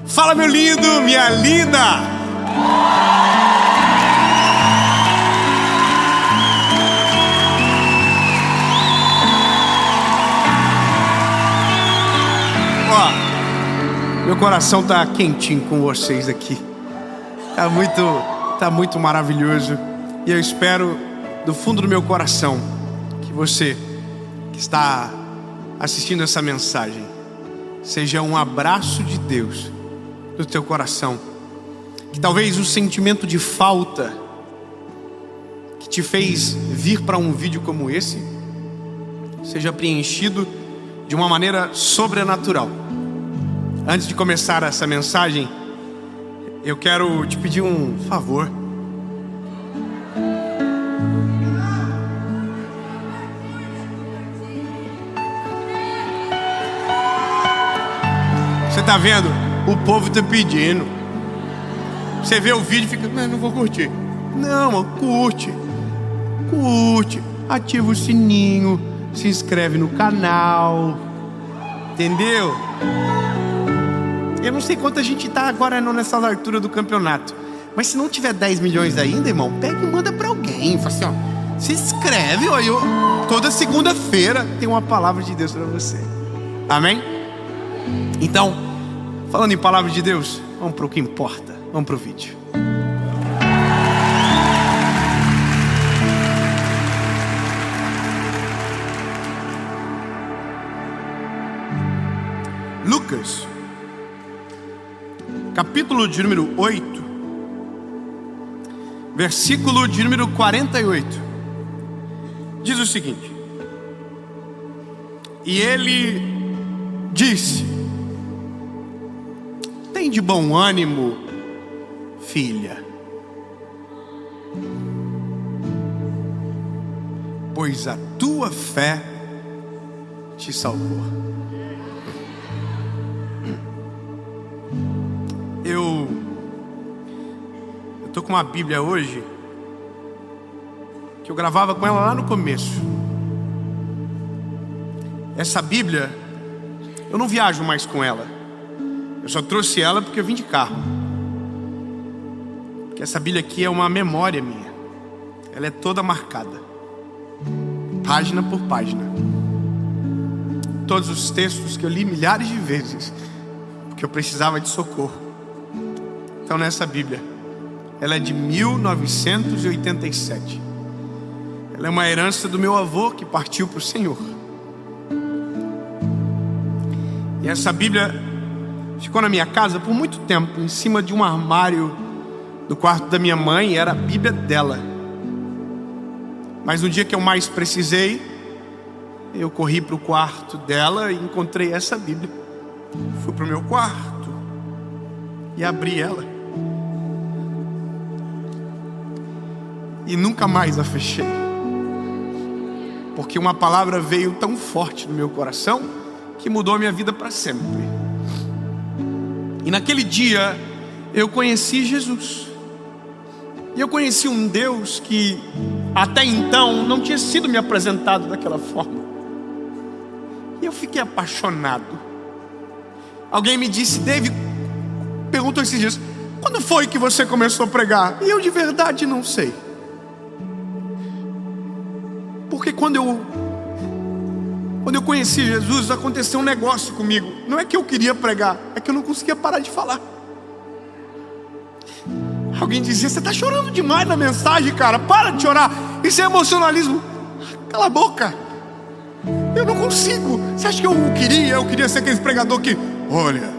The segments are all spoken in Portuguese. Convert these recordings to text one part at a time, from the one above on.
Fala, meu lindo, minha linda. Ó, meu coração tá quentinho com vocês aqui. Tá muito maravilhoso. E eu espero do fundo do meu coração que você que está assistindo essa mensagem seja um abraço de Deus no teu coração. Que talvez o sentimento de falta que te fez vir para um vídeo como esse seja preenchido de uma maneira sobrenatural. Antes de começar essa mensagem, eu quero te pedir um favor. Você tá vendo? O povo tá pedindo. Você vê o vídeo e fica, não vou curtir. Não, mano, curte. Ativa o sininho, se inscreve no canal. Entendeu? Eu não sei quanto a gente tá agora nessa altura do campeonato, mas se não tiver 10 milhões ainda, irmão, pega e manda pra alguém. Fala assim, ó, se inscreve, ó, toda segunda-feira tem uma palavra de Deus pra você. Amém? Então, falando em palavra de Deus, vamos pro que importa. Vamos pro vídeo. Lucas, capítulo de número 8, versículo de número 48, diz o seguinte: e ele disse: tem de bom ânimo, filha, pois a tua fé te salvou. Eu tô com uma Bíblia hoje que eu gravava com ela lá no começo. Essa Bíblia eu não viajo mais com ela. Eu só trouxe ela porque eu vim de carro. Porque essa Bíblia aqui é uma memória minha. Ela é toda marcada, página por página. Todos os textos que eu li milhares de vezes, porque eu precisava de socorro. Então nessa Bíblia, ela é de 1987. Ela é uma herança do meu avô que partiu para o Senhor. E essa Bíblia ficou na minha casa por muito tempo, em cima de um armário do quarto da minha mãe, e era a Bíblia dela. Mas no dia que eu mais precisei, eu corri para o quarto dela e encontrei essa Bíblia. Fui para o meu quarto e abri ela. E nunca mais a fechei. Porque uma palavra veio tão forte no meu coração que mudou a minha vida para sempre. E naquele dia eu conheci Jesus. E eu conheci um Deus que até então não tinha sido me apresentado daquela forma. E eu fiquei apaixonado. Alguém me disse, David, perguntou esses dias, quando foi que você começou a pregar? E eu de verdade não sei. Porque quando eu conheci Jesus, aconteceu um negócio comigo. Não é que eu queria pregar, é que eu não conseguia parar de falar. Alguém dizia, você está chorando demais na mensagem, cara, para de chorar, isso é emocionalismo. Cala a boca, eu não consigo. Você acha que eu queria ser aquele pregador que, olha.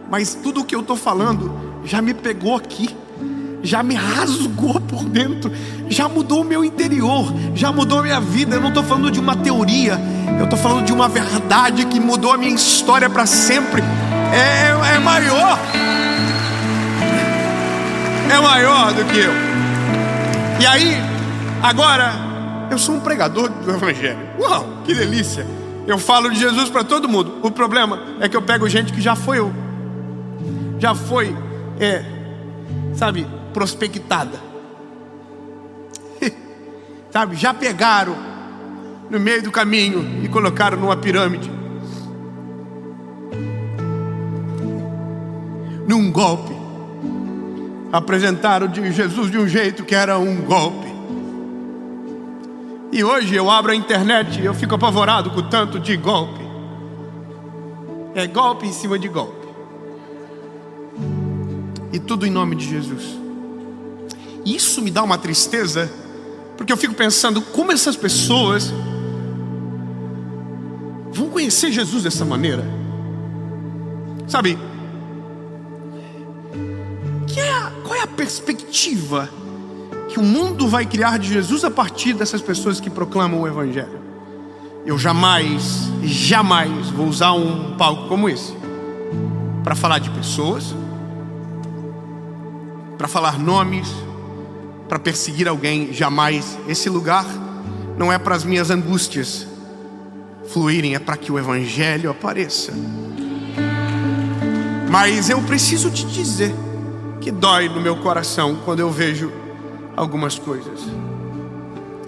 Mas tudo o que eu estou falando já me pegou aqui, já me rasgou por dentro, já mudou o meu interior, já mudou a minha vida. Eu não estou falando de uma teoria, eu estou falando de uma verdade que mudou a minha história para sempre. É maior do que eu. E aí, agora, eu sou um pregador do Evangelho. Uau, que delícia. Eu falo de Jesus para todo mundo. O problema é que eu pego gente que já foi prospectada. Sabe, já pegaram no meio do caminho e colocaram numa pirâmide. num golpe. Apresentaram de Jesus de um jeito que era um golpe. E hoje eu abro a internet e eu fico apavorado com o tanto de golpe. É golpe em cima de golpe. E tudo em nome de Jesus. Isso me dá uma tristeza, porque eu fico pensando como essas pessoas vão conhecer Jesus dessa maneira. Sabe? Qual é a perspectiva que o mundo vai criar de Jesus a partir dessas pessoas que proclamam o Evangelho? Eu jamais vou usar um palco como esse para falar de pessoas, para falar nomes, para perseguir alguém. Jamais. Esse lugar não é para as minhas angústias fluírem, é para que o Evangelho apareça. Mas eu preciso te dizer que dói no meu coração quando eu vejo algumas coisas.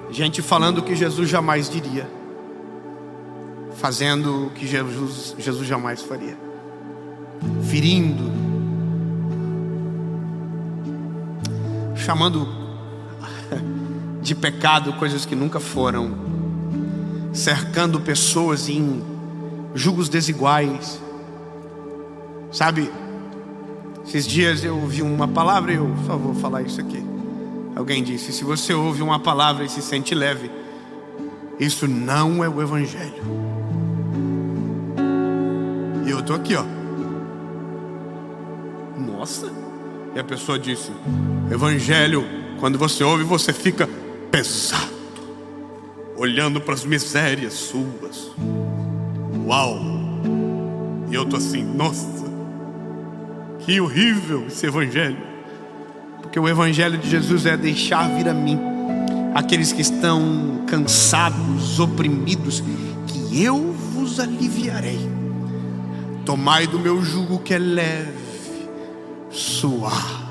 Gente falando o que Jesus jamais diria, fazendo o que Jesus jamais faria, ferindo, chamando de pecado coisas que nunca foram, cercando pessoas em julgos desiguais. Sabe, esses dias eu ouvi uma palavra e eu só vou falar isso aqui. Alguém disse: se você ouve uma palavra e se sente leve, isso não é o Evangelho. E eu tô aqui, ó. Nossa. E a pessoa disse: Evangelho, quando você ouve, você fica pesado, olhando para as misérias suas. Uau. E eu tô assim: nossa, que horrível esse Evangelho. Porque o Evangelho de Jesus é deixar vir a mim aqueles que estão cansados, oprimidos, que eu vos aliviarei. Tomai do meu jugo que é leve, suave.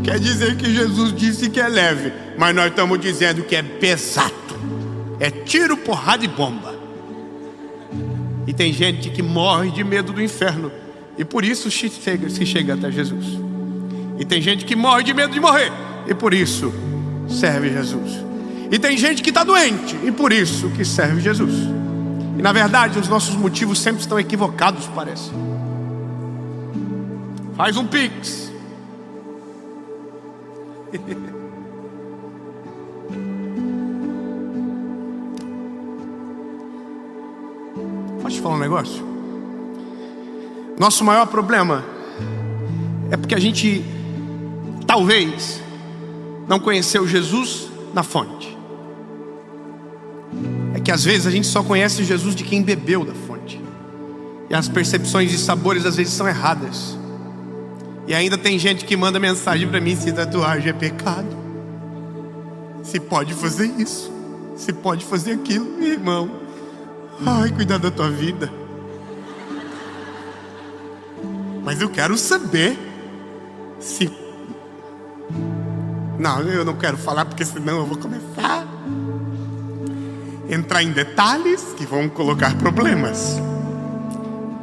Quer dizer que Jesus disse que é leve, mas nós estamos dizendo que é pesado. É tiro, porrada e bomba. E tem gente que morre de medo do inferno, e por isso se chega até Jesus. E tem gente que morre de medo de morrer, e por isso serve Jesus. E tem gente que está doente, e por isso que serve Jesus. E na verdade os nossos motivos sempre estão equivocados, parece. Faz um pix. Posso te falar um negócio? Nosso maior problema é porque a gente talvez não conheceu Jesus na fonte. É que às vezes a gente só conhece Jesus de quem bebeu da fonte, e as percepções de sabores às vezes são erradas. E ainda tem gente que manda mensagem para mim: se tatuagem é pecado, se pode fazer isso, se pode fazer aquilo. Irmão, ai, cuidar da tua vida. Mas eu quero saber se... Não, eu não quero falar, porque senão eu vou começar a entrar em detalhes que vão colocar problemas.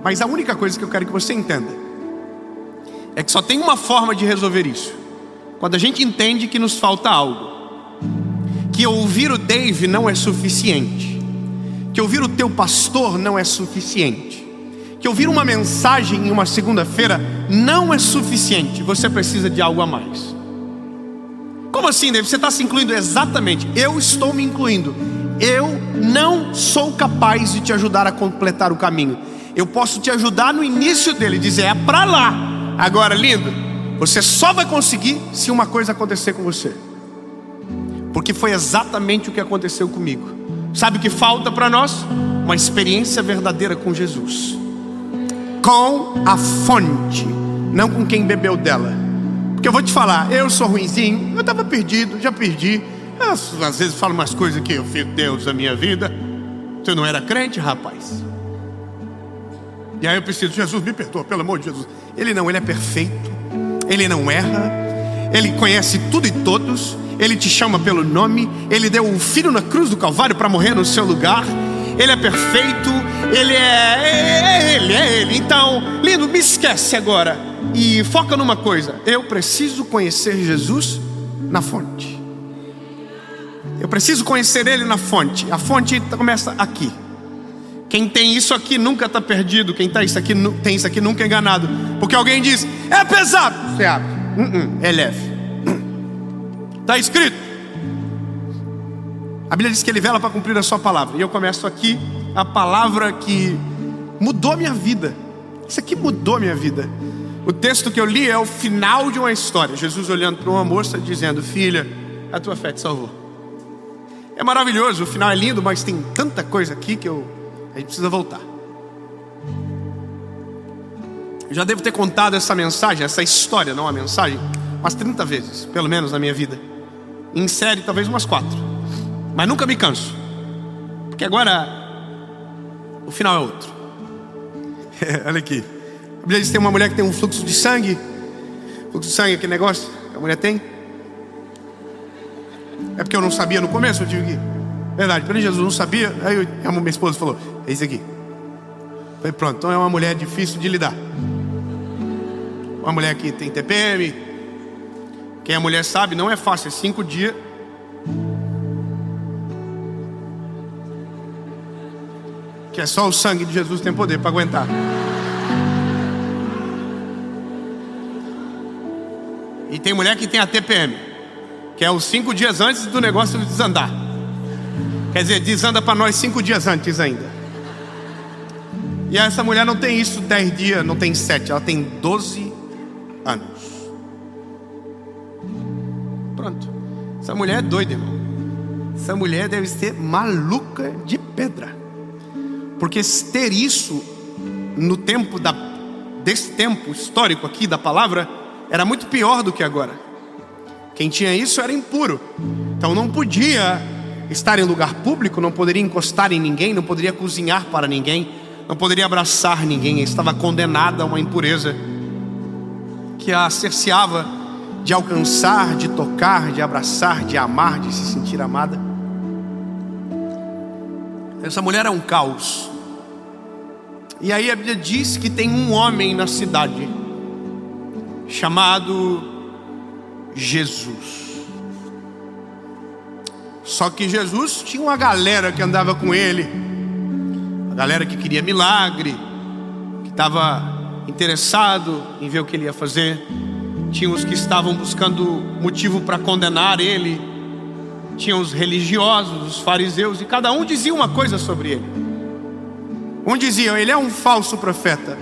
Mas a única coisa que eu quero que você entenda é que só tem uma forma de resolver isso: quando a gente entende que nos falta algo. Que ouvir o Dave não é suficiente, que ouvir o teu pastor não é suficiente, que ouvir uma mensagem em uma segunda-feira não é suficiente. Você precisa de algo a mais. Como assim, Dave? Você está se incluindo? Exatamente, eu estou me incluindo. Eu não sou capaz de te ajudar a completar o caminho. Eu posso te ajudar no início dele, dizer: é para lá. Agora, lindo, você só vai conseguir se uma coisa acontecer com você. Porque foi exatamente o que aconteceu comigo. Sabe o que falta para nós? Uma experiência verdadeira com Jesus, com a fonte, não com quem bebeu dela. Porque eu vou te falar, eu sou ruinzinho, eu estava perdido, já perdi. Às vezes falo umas coisas que eu fico: Deus, a minha vida. Você não era crente, rapaz? E aí eu preciso: Jesus, me perdoa, pelo amor de Jesus. Ele não, ele é perfeito, ele não erra, ele conhece tudo e todos, ele te chama pelo nome, ele deu o filho na cruz do Calvário para morrer no seu lugar. Ele é perfeito, ele é... ele. Então, lindo, me esquece agora e foca numa coisa: eu preciso conhecer Jesus na fonte. Eu preciso conhecer Ele na fonte. A fonte começa aqui. Quem tem isso aqui nunca está perdido. Quem tem isso aqui nunca é enganado. Porque alguém diz: é pesado, você abre, é leve. Está escrito. A Bíblia diz que Ele vela para cumprir a sua palavra. E eu começo aqui a palavra que mudou a minha vida. Isso aqui mudou a minha vida. O texto que eu li é o final de uma história. Jesus olhando para uma moça dizendo: filha, a tua fé te salvou. É maravilhoso, o final é lindo, mas tem tanta coisa aqui que a gente precisa voltar. Eu já devo ter contado essa mensagem, essa história, não a mensagem, umas 30 vezes, pelo menos na minha vida. Em série, talvez umas 4. Mas nunca me canso. Porque agora o final é outro. Olha aqui. A Bíblia diz que tem uma mulher que tem um fluxo de sangue. Fluxo de sangue, aquele negócio que a mulher tem. É porque eu não sabia no começo, eu tive que... Verdade, quando Jesus não sabia, aí a minha esposa falou: é isso aqui. Falei: pronto, então é uma mulher difícil de lidar. Uma mulher que tem TPM. Quem a mulher sabe, não é fácil, é 5 dias. Que é só o sangue de Jesus que tem poder para aguentar. E tem mulher que tem a TPM, que é os 5 dias antes do negócio desandar. Quer dizer, desanda para nós 5 dias antes ainda. E essa mulher não tem isso 10 dias, não tem 7, ela tem 12 anos. Pronto. Essa mulher é doida, irmão. Essa mulher deve ser maluca de pedra. Porque ter isso no tempo desse tempo histórico aqui da palavra era muito pior do que agora. Quem tinha isso era impuro. Então não podia estar em lugar público, não poderia encostar em ninguém, não poderia cozinhar para ninguém, não poderia abraçar ninguém. Estava condenada a uma impureza que a cerceava de alcançar, de tocar, de abraçar, de amar, de se sentir amada. Essa mulher é um caos. E aí a Bíblia diz que tem um homem na cidade chamado Jesus. Só que Jesus tinha uma galera que andava com ele, uma galera que queria milagre, que estava interessado em ver o que ele ia fazer. Tinha os que estavam buscando motivo para condenar ele. Tinha os religiosos, os fariseus, e cada um dizia uma coisa sobre ele. Um dizia: ele é um falso profeta.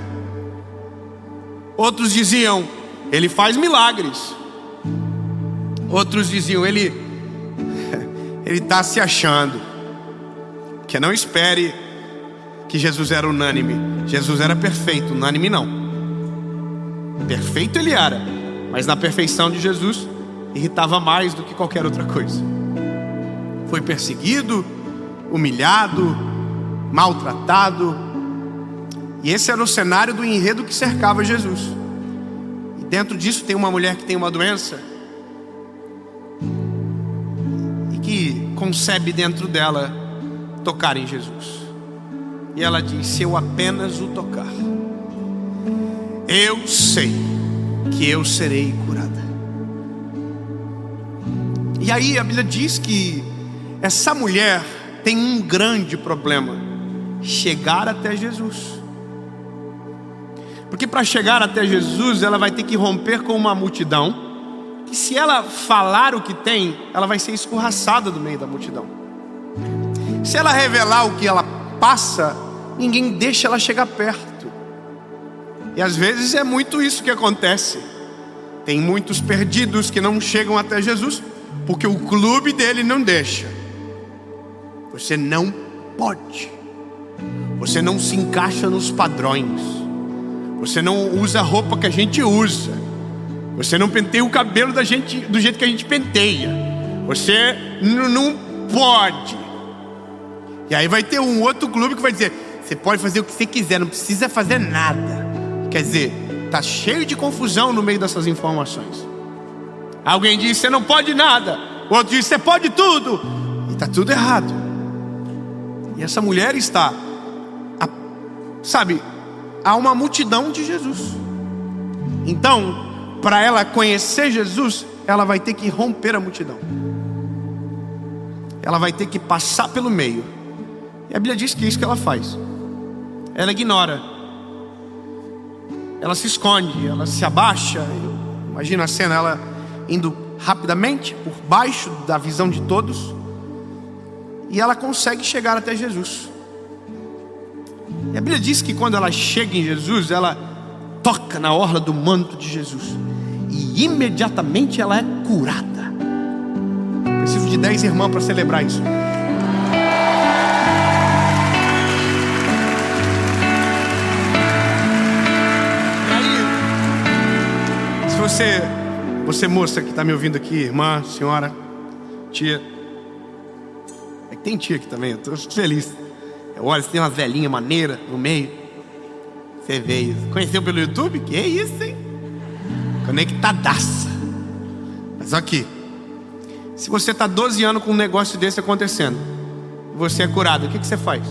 Outros diziam: ele faz milagres. Outros diziam: ele está se achando. Que não espere que Jesus era unânime. Jesus era perfeito, unânime não. Perfeito ele era, mas na perfeição de Jesus irritava mais do que qualquer outra coisa. Foi perseguido, humilhado, maltratado. E esse era o cenário do enredo que cercava Jesus. E dentro disso tem uma mulher que tem uma doença e que concebe dentro dela tocar em Jesus. E ela diz: se eu apenas o tocar, eu sei que eu serei curada. E aí a Bíblia diz que essa mulher tem um grande problema: chegar até Jesus. Porque para chegar até Jesus, ela vai ter que romper com uma multidão, que se ela falar o que tem, ela vai ser escorraçada do meio da multidão. Se ela revelar o que ela passa, ninguém deixa ela chegar perto. E às vezes é muito isso que acontece. Tem muitos perdidos que não chegam até Jesus, porque o clube dele não deixa. Você não pode. Você não se encaixa nos padrões. Você não usa a roupa que a gente usa. Você não penteia o cabelo da gente do jeito que a gente penteia. Você não pode. E aí vai ter um outro clube que vai dizer: você pode fazer o que você quiser, não precisa fazer nada. Quer dizer, tá cheio de confusão no meio dessas informações. Alguém diz: você não pode nada. O outro diz: você pode tudo. E tá tudo errado. E essa mulher está, sabe, a uma multidão de Jesus. Então, para ela conhecer Jesus, ela vai ter que romper a multidão. Ela vai ter que passar pelo meio. E a Bíblia diz que é isso que ela faz. Ela ignora. Ela se esconde, ela se abaixa. Imagina a cena, ela indo rapidamente por baixo da visão de todos. E ela consegue chegar até Jesus. E a Bíblia diz que quando ela chega em Jesus, ela toca na orla do manto de Jesus. E imediatamente ela é curada. Preciso de 10 irmãs para celebrar isso. E aí, se você moça que está me ouvindo aqui, irmã, senhora, tia. É que tem tia aqui também, eu estou feliz. Olha, você tem uma velhinha maneira no meio. Você veio. Conheceu pelo YouTube? Que isso, hein? Conectadaça. Mas aqui, se você está 12 anos com um negócio desse acontecendo, você é curado, o que você faz?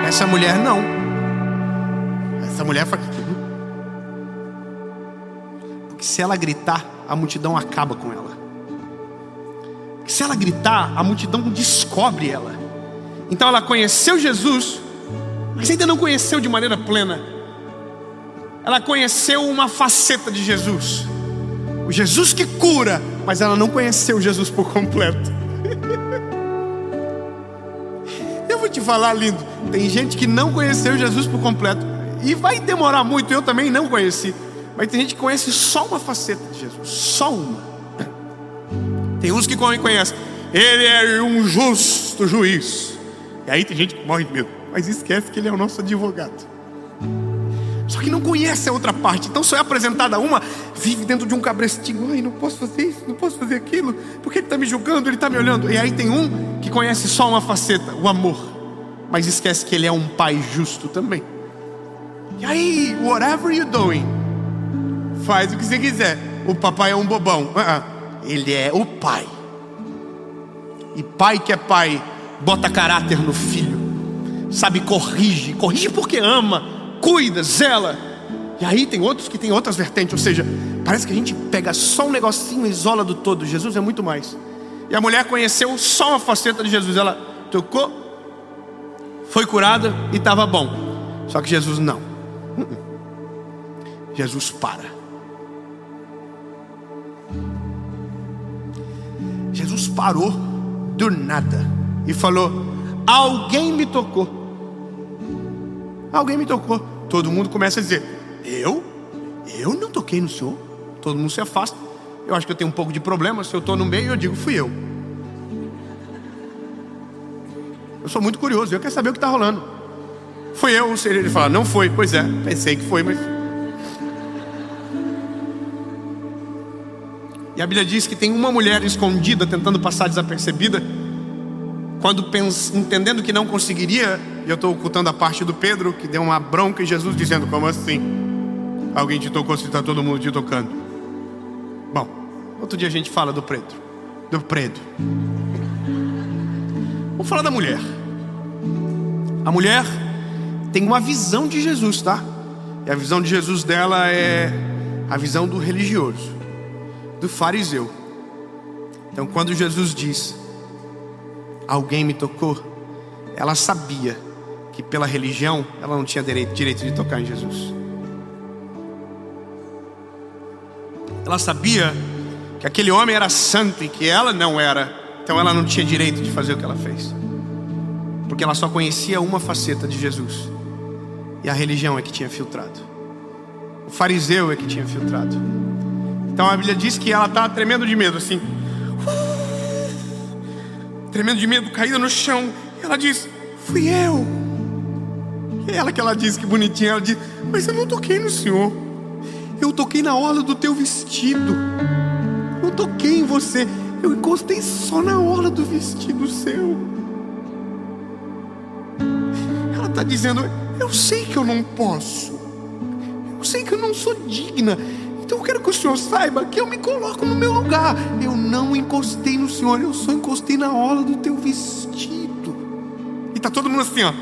Essa mulher não. Essa mulher faz. Porque se ela gritar, a multidão acaba com ela. Porque se ela gritar, a multidão descobre ela. Então ela conheceu Jesus, mas ainda não conheceu de maneira plena. Ela conheceu uma faceta de Jesus, o Jesus que cura, mas ela não conheceu Jesus por completo. Eu vou te falar, lindo, tem gente que não conheceu Jesus por completo, e vai demorar muito, eu também não conheci. Mas tem gente que conhece só uma faceta de Jesus, só uma. Tem uns que conhecem, ele é um justo juiz. E aí tem gente que morre de medo, mas esquece que ele é o nosso advogado. Só que não conhece a outra parte. Então só é apresentada uma, vive dentro de um cabrestinho. Ai, não posso fazer isso, não posso fazer aquilo, porque ele está me julgando, ele está me olhando. E aí tem um que conhece só uma faceta, o amor, mas esquece que ele é um pai justo também. E aí, whatever you're doing, faz o que você quiser. O papai é um bobão. Ele é o pai. E pai que é pai bota caráter no filho, sabe, corrige porque ama, cuida, zela. E aí tem outros que tem outras vertentes. Ou seja, parece que a gente pega só um negocinho e isola do todo. Jesus é muito mais. E a mulher conheceu só uma faceta de Jesus. Ela tocou, foi curada e estava bom. Só que Jesus não. Jesus para. Jesus parou do nada e falou: alguém me tocou. Alguém me tocou. Todo mundo começa a dizer: eu não toquei no Senhor. Todo mundo se afasta. Eu acho que eu tenho um pouco de problema. Se eu estou no meio, eu digo: fui eu. Eu sou muito curioso, eu quero saber o que está rolando. Fui eu. Ou seja, ele fala: não foi. Pois é, pensei que foi, mas... E a Bíblia diz que tem uma mulher escondida, tentando passar desapercebida. Quando entendendo que não conseguiria, e eu estou ocultando a parte do Pedro, que deu uma bronca em Jesus, dizendo: como assim? Alguém te tocou se está todo mundo te tocando? Bom, outro dia a gente fala do Pedro. Vamos falar da mulher. A mulher tem uma visão de Jesus, tá? E a visão de Jesus dela é a visão do religioso, do fariseu. Então quando Jesus diz: alguém me tocou, ela sabia que pela religião ela não tinha direito de tocar em Jesus. Ela sabia que aquele homem era santo e que ela não era. Então ela não tinha direito de fazer o que ela fez, porque ela só conhecia uma faceta de Jesus. E a religião é que tinha filtrado. O fariseu é que tinha filtrado. Então a Bíblia diz que ela estava tremendo de medo, assim, tremendo de medo, caída no chão. E ela diz: fui eu. E ela que ela diz, que bonitinha, ela diz: mas eu não toquei no Senhor. Eu toquei na orla do teu vestido. Eu toquei em você. Eu encostei só na orla do vestido seu. Ela está dizendo: eu sei que eu não posso. Eu sei que eu não sou digna. Então eu quero que o Senhor saiba que eu me coloco no meu lugar. Eu não encostei no Senhor, eu só encostei na orla do teu vestido. E tá todo mundo assim, ó.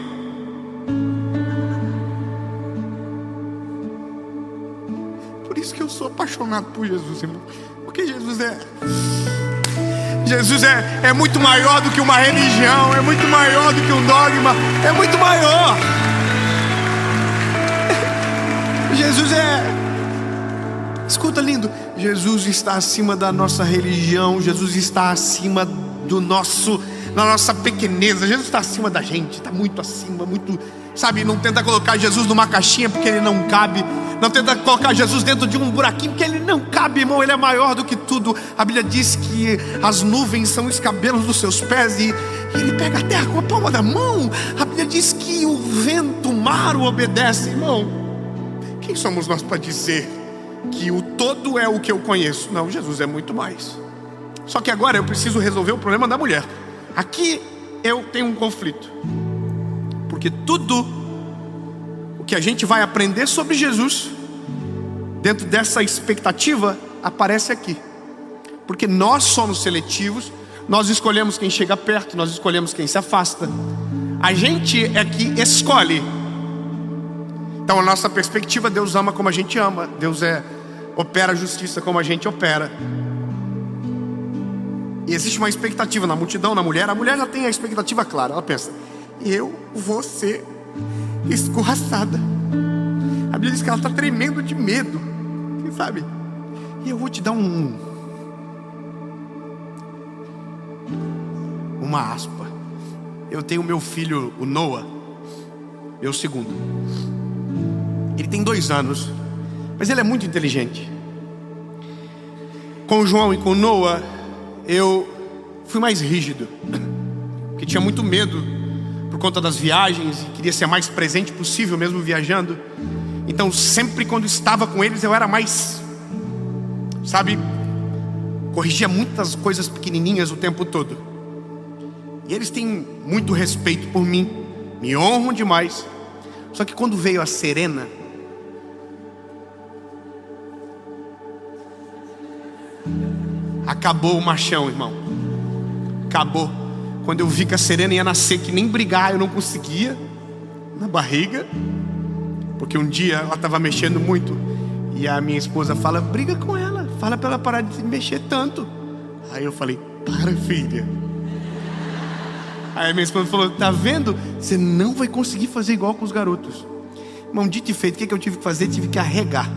Por isso que eu sou apaixonado por Jesus, irmão. Porque Jesus é muito maior do que uma religião, é muito maior do que um dogma, é muito maior. Jesus escuta, lindo, Jesus está acima da nossa religião, Jesus está acima da nossa pequeneza, Jesus está acima da gente, está muito acima, muito, sabe, não tenta colocar Jesus numa caixinha porque ele não cabe, não tenta colocar Jesus dentro de um buraquinho porque ele não cabe, irmão, ele é maior do que tudo. A Bíblia diz que as nuvens são os cabelos dos seus pés e ele pega a terra com a palma da mão. A Bíblia diz que o vento, o mar o obedece, irmão. Quem somos nós para dizer que o todo é o que eu conheço? Não, Jesus é muito mais. Só que agora eu preciso resolver o problema da mulher. Aqui eu tenho um conflito, porque tudo o que a gente vai aprender sobre Jesus, dentro dessa expectativa, aparece aqui. Porque nós somos seletivos, nós escolhemos quem chega perto, nós escolhemos quem se afasta. A gente é que escolhe. Então a nossa perspectiva, Deus ama como a gente ama, Deus opera a justiça como a gente opera. E existe uma expectativa na multidão, na mulher. A mulher já tem a expectativa clara. Ela pensa: eu vou ser escorraçada. A Bíblia diz que ela está tremendo de medo, quem sabe? E eu vou te dar uma aspa. Eu tenho meu filho, o Noah, meu segundo. Ele tem 2 anos, mas ele é muito inteligente. Com o João e com o Noah, eu fui mais rígido, porque tinha muito medo por conta das viagens e queria ser mais presente possível mesmo viajando. Então sempre quando estava com eles eu era mais, sabe, corrigia muitas coisas pequenininhas o tempo todo. E eles têm muito respeito por mim, me honram demais. Só que quando veio a Serena, acabou o machão, irmão. Acabou. Quando eu vi que a Serena ia nascer, que nem brigar eu não conseguia, na barriga, porque um dia ela estava mexendo muito, e a minha esposa fala: briga com ela, fala para ela parar de mexer tanto. Aí eu falei: para, filha. Aí a minha esposa falou: tá vendo? Você não vai conseguir fazer igual com os garotos. Irmão, dito e feito, o que eu tive que fazer? Tive que arregar.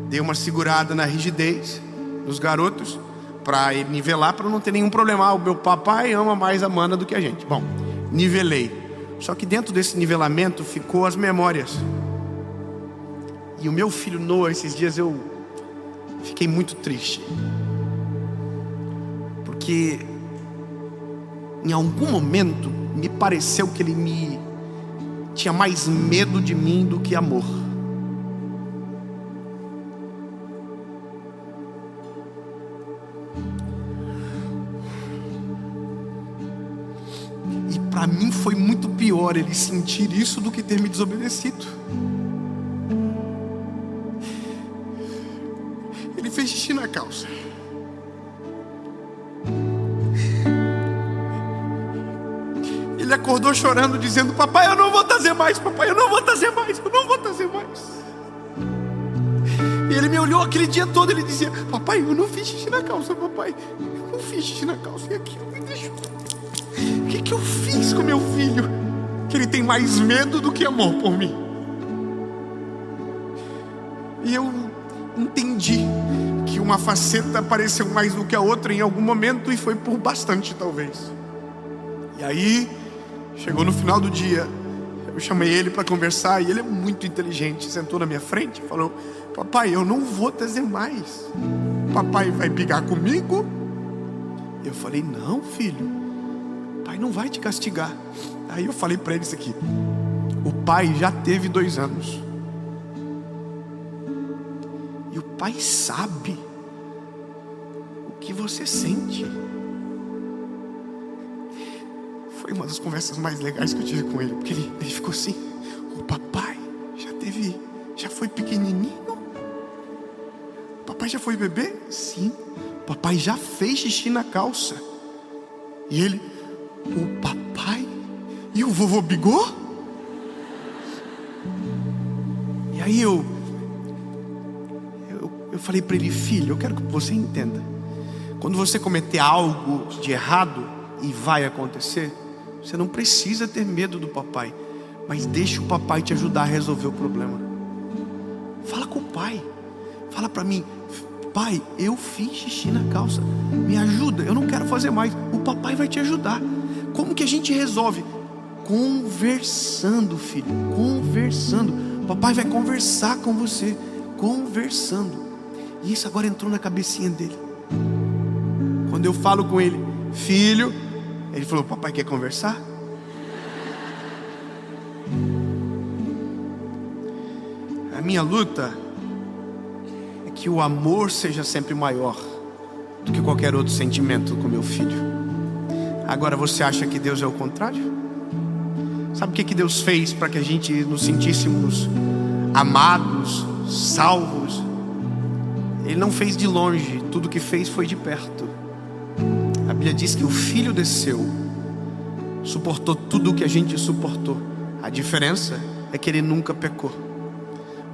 Dei uma segurada na rigidez dos garotos, para ele nivelar, para não ter nenhum problema. O meu papai ama mais a Mana do que a gente. Bom, nivelei. Só que dentro desse nivelamento ficou as memórias. E o meu filho Noah, esses dias eu fiquei muito triste, porque em algum momento me pareceu que ele tinha mais medo de mim do que amor. E para mim foi muito pior ele sentir isso do que ter me desobedecido. Ele fez xixi na calça. Ele acordou chorando, dizendo: papai, eu não vou trazer mais, papai, eu não vou trazer mais, eu não vou trazer mais. E ele me olhou aquele dia todo, ele dizia: papai, eu não fiz xixi na calça, papai, eu não fiz xixi na calça. E aquilo me deixou. O que eu fiz com meu filho? Que ele tem mais medo do que amor por mim. E eu entendi que uma faceta apareceu mais do que a outra em algum momento, e foi por bastante, talvez. E aí chegou no final do dia, eu chamei ele para conversar, e ele é muito inteligente, sentou na minha frente e falou: papai, eu não vou trazer mais, papai vai brigar comigo? E eu falei: não, filho, pai não vai te castigar. Aí eu falei para ele isso aqui: o pai já teve 2 anos, e o pai sabe o que você sente. Foi uma das conversas mais legais que eu tive com ele, porque ele ficou assim: o papai já foi pequenininho? O papai já foi bebê? Sim. O papai já fez xixi na calça. E ele: o papai E o vovô Bigô? E aí eu falei para ele: filho, eu quero que você entenda. Quando você cometer algo de errado, e vai acontecer, você não precisa ter medo do papai, mas deixa o papai te ajudar a resolver o problema. Fala com o pai. Fala para mim: pai, eu fiz xixi na calça, me ajuda, eu não quero fazer mais. O papai vai te ajudar. Como que a gente resolve? Conversando, filho, conversando. O papai vai conversar com você, conversando. E isso agora entrou na cabecinha dele. Quando eu falo com ele: filho, ele falou: papai quer conversar? A minha luta é que o amor seja sempre maior do que qualquer outro sentimento com meu filho. Agora, você acha que Deus é o contrário? Sabe o que Deus fez para que a gente nos sentíssemos amados, salvos? Ele não fez de longe, tudo que fez foi de perto. A Bíblia diz que o Filho desceu, suportou tudo o que a gente suportou. A diferença é que Ele nunca pecou.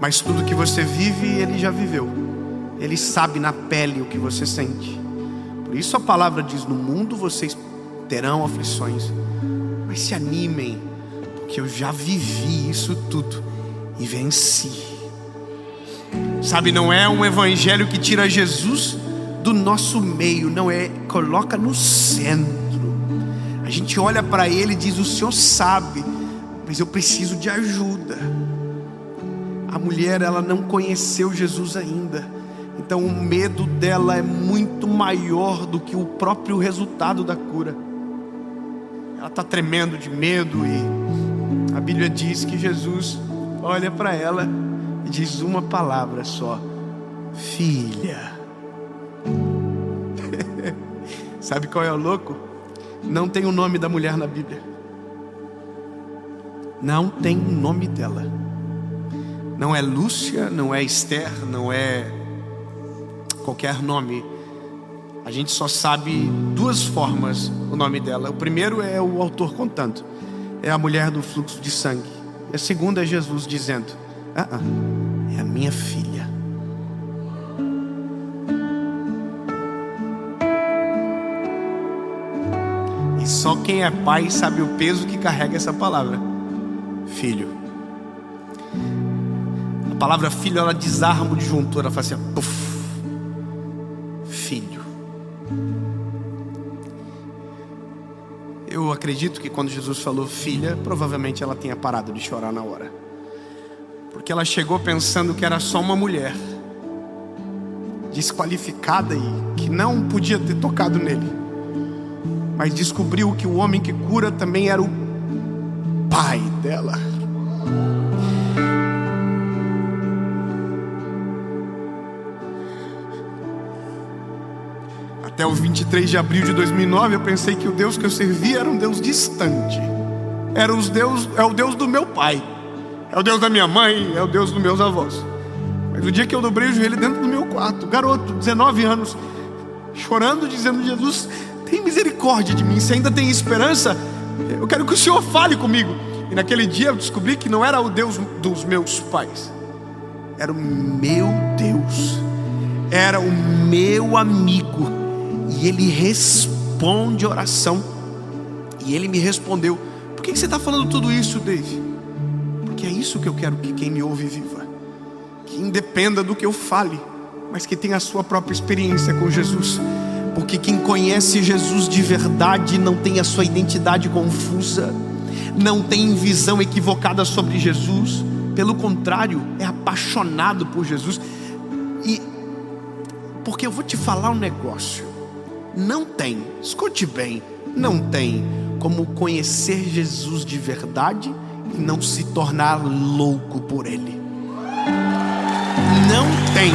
Mas tudo que você vive, Ele já viveu. Ele sabe na pele o que você sente. Por isso a palavra diz: no mundo vocês terão aflições, mas se animem, porque eu já vivi isso tudo e venci. Sabe, não é um evangelho que tira Jesus do nosso meio, não é, coloca no centro. A gente olha para Ele e diz: o Senhor sabe, mas eu preciso de ajuda. A mulher, ela não conheceu Jesus ainda, então o medo dela é muito maior do que o próprio resultado da cura. Ela está tremendo de medo, e a Bíblia diz que Jesus olha para ela e diz uma palavra só: filha. Sabe qual é o louco? Não tem o nome da mulher na Bíblia. Não tem o nome dela. Não é Lúcia, não é Esther, não é qualquer nome. A gente só sabe duas formas o nome dela. O primeiro é o autor contando: é a mulher do fluxo de sangue. E a segunda é Jesus dizendo: é a minha filha. E só quem é pai sabe o peso que carrega essa palavra: filho. A palavra filho, ela desarma o disjuntor, ela faz assim: puff, filho. Eu acredito que quando Jesus falou filha, provavelmente ela tenha parado de chorar na hora, porque ela chegou pensando que era só uma mulher desqualificada e que não podia ter tocado nele, mas descobriu que o homem que cura também era o pai dela. Até o 23 de abril de 2009 eu pensei que o Deus que eu servia era um Deus distante. É o Deus do meu pai, é o Deus da minha mãe, é o Deus dos meus avós. Mas o dia que eu dobrei o joelho dentro do meu quarto, garoto, 19 anos, chorando, dizendo: Jesus, tem misericórdia de mim, se ainda tem esperança, eu quero que o Senhor fale comigo. E naquele dia eu descobri que não era o Deus dos meus pais, era o meu Deus, era o meu amigo. E Ele responde oração. E Ele me respondeu: por que você está falando tudo isso, Dave? Porque é isso que eu quero que quem me ouve viva. Que independa do que eu fale, mas que tenha a sua própria experiência com Jesus. Porque quem conhece Jesus de verdade não tem a sua identidade confusa, não tem visão equivocada sobre Jesus. Pelo contrário, é apaixonado por Jesus. E porque eu vou te falar um negócio: não tem, escute bem, não tem como conhecer Jesus de verdade e não se tornar louco por Ele. Não tem.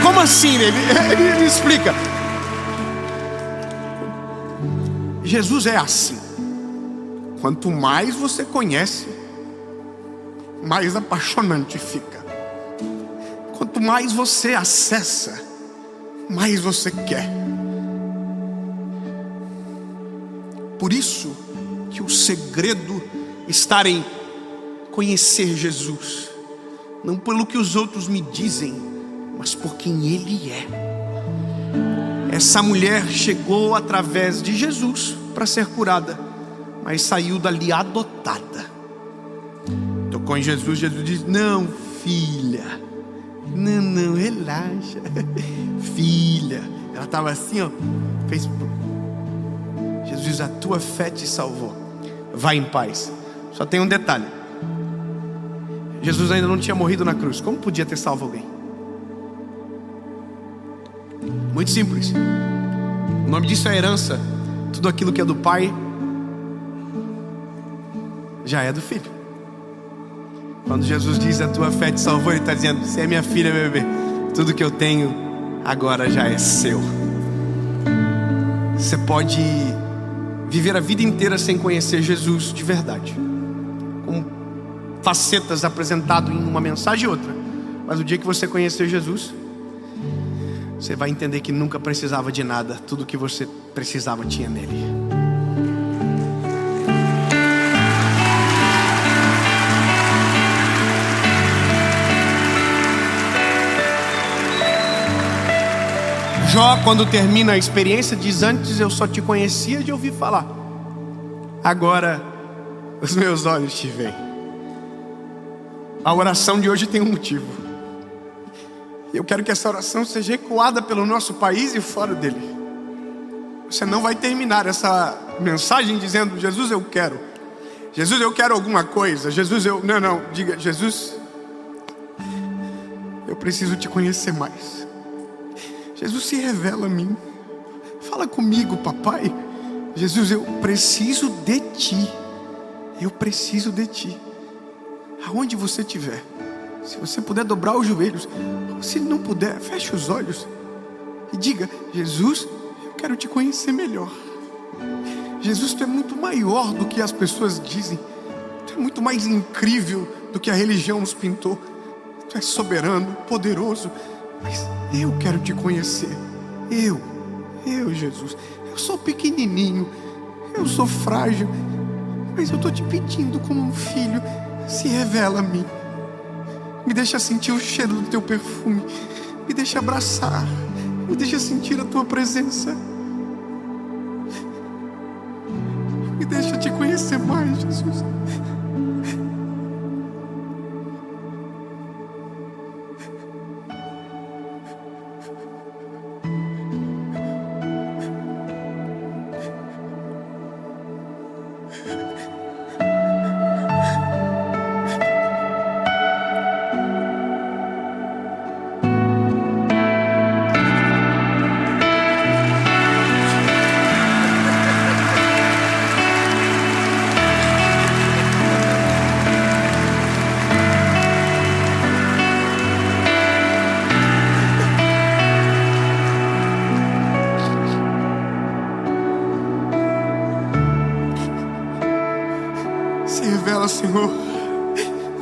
Como assim? Ele explica. Jesus é assim: quanto mais você conhece, mais apaixonante fica. Quanto mais você acessa, mais você quer. Por isso que o segredo está em conhecer Jesus, não pelo que os outros me dizem, mas por quem Ele é. Essa mulher chegou através de Jesus para ser curada, mas saiu dali adotada. Tocou em Jesus, Jesus disse: não, filha, não, relaxa, filha. Ela estava assim, ó, fez. Jesus diz: a tua fé te salvou, vai em paz. Só tem um detalhe: Jesus ainda não tinha morrido na cruz. Como podia ter salvo alguém? Muito simples. O nome disso é herança. Tudo aquilo que é do pai já é do filho. Quando Jesus diz: a tua fé te salvou, Ele está dizendo: você é minha filha, meu bebê, tudo que eu tenho agora já é seu. Você pode viver a vida inteira sem conhecer Jesus de verdade, com facetas apresentadas em uma mensagem e outra, mas o dia que você conhecer Jesus, você vai entender que nunca precisava de nada. Tudo que você precisava tinha nele. Jó, quando termina a experiência, diz: antes eu só te conhecia de ouvir falar, agora os meus olhos te veem. A oração de hoje tem um motivo. Eu quero que essa oração seja ecoada pelo nosso país e fora dele. Você não vai terminar essa mensagem dizendo: Jesus, eu quero. Jesus, eu quero alguma coisa. Jesus, eu... Não, diga: Jesus, eu preciso te conhecer mais. Jesus, se revela a mim. Fala comigo, papai. Jesus, eu preciso de ti. Eu preciso de ti. Aonde você estiver, se você puder dobrar os joelhos, se não puder, feche os olhos e diga: Jesus, eu quero te conhecer melhor. Jesus, tu é muito maior do que as pessoas dizem. Tu é muito mais incrível do que a religião nos pintou. Tu és soberano, poderoso, mas eu quero te conhecer. Eu, Jesus, eu sou pequenininho, eu sou frágil, mas eu estou te pedindo como um filho: se revela a mim. Me deixa sentir o cheiro do teu perfume. Me deixa abraçar. Me deixa sentir a tua presença. Me deixa te conhecer mais, Jesus. Se revela, Senhor,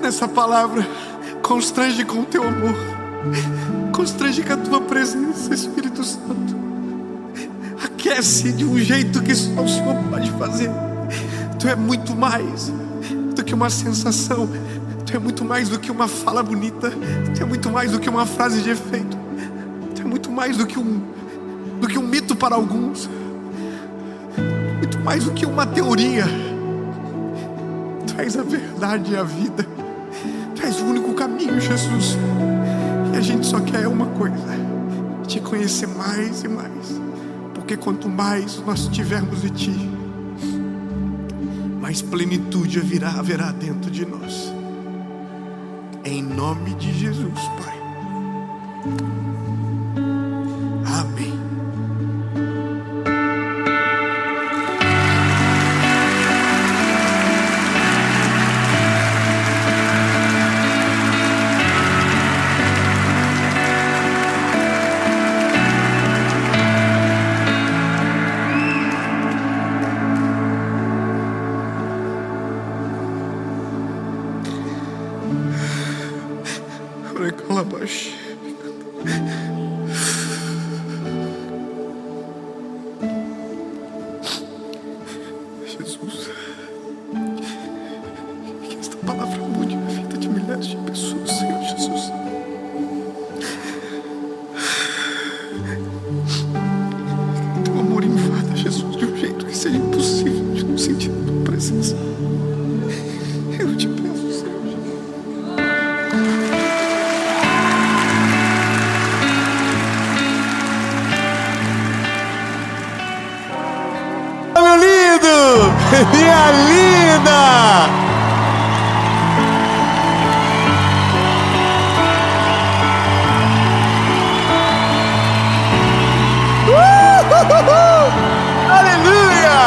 nessa palavra. Constrange com o teu amor, constrange com a tua presença, Espírito Santo. Aquece de um jeito que só o Senhor pode fazer. Tu é muito mais do que uma sensação. Tu é muito mais do que uma fala bonita. Tu é muito mais do que uma frase de efeito. Tu é muito mais do que um mito para alguns. Muito mais do que uma teoria. Tu és a verdade e a vida. Tu és o único caminho, Jesus. E a gente só quer uma coisa: te conhecer mais e mais. Porque quanto mais nós tivermos de ti, mais plenitude haverá dentro de nós. Em nome de Jesus, Pai. Amém. Minha linda! Aleluia!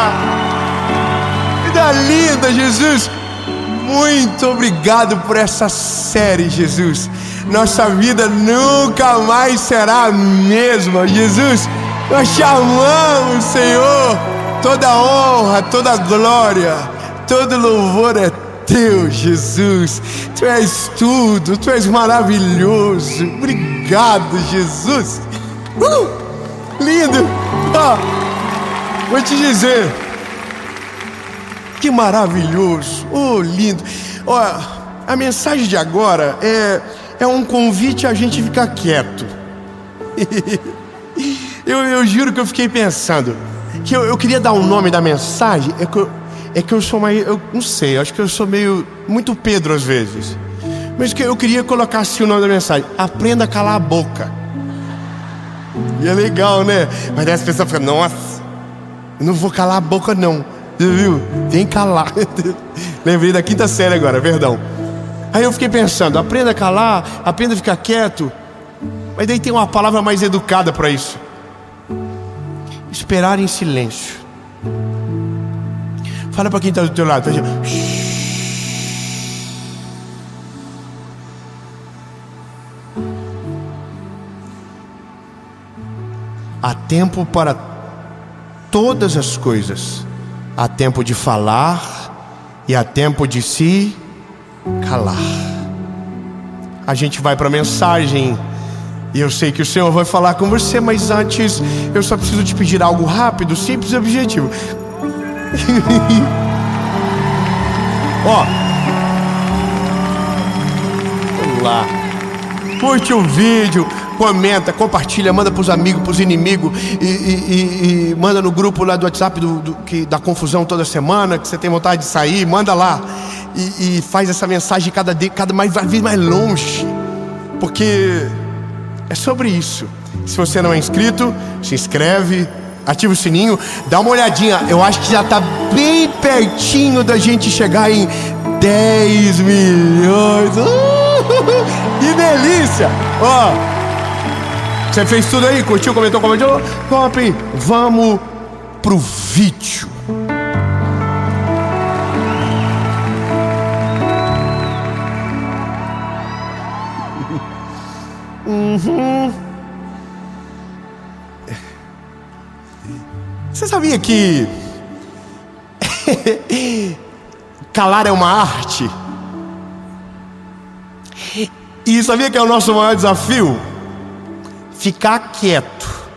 Vida linda, Jesus! Muito obrigado por essa série, Jesus. Nossa vida nunca mais será a mesma, Jesus. Nós te amamos, Senhor. Toda honra, toda glória, todo louvor é teu, Jesus. Tu és tudo, tu és maravilhoso. Obrigado, Jesus. Lindo. Vou te dizer, que maravilhoso. Lindo. A mensagem de agora é um convite a gente ficar quieto. Eu juro que eu fiquei pensando que eu queria dar um nome da mensagem. É que eu sou mais, eu não sei, acho que eu sou meio muito Pedro às vezes. Mas que eu queria colocar assim o nome da mensagem: aprenda a calar a boca. E é legal, né? Mas aí as pessoas ficam: nossa, eu não vou calar a boca não. Você viu? Tem que calar. Lembrei da quinta série agora, perdão. Aí eu fiquei pensando: aprenda a calar, aprenda a ficar quieto. Mas daí tem uma palavra mais educada para isso: esperar em silêncio. Fala para quem está do teu lado, tá dizendo, há tempo para todas as coisas. Há tempo de falar e há tempo de se calar. A gente vai para a mensagem e eu sei que o Senhor vai falar com você, mas antes eu só preciso te pedir algo rápido, simples e objetivo. Vamos lá. Curte o vídeo, comenta, compartilha, manda pros amigos, pros inimigos e manda no grupo lá do WhatsApp da confusão toda semana, que você tem vontade de sair, manda lá e faz essa mensagem cada vez mais longe, porque é sobre isso. Se você não é inscrito, se inscreve, ativa o sininho, dá uma olhadinha. Eu acho que já está bem pertinho da gente chegar em 10 milhões. Que delícia! Você fez tudo aí? Curtiu, comentou, compartilhou? Top! Vamos pro vídeo. Você sabia que calar é uma arte? E sabia que é o nosso maior desafio? Ficar quieto,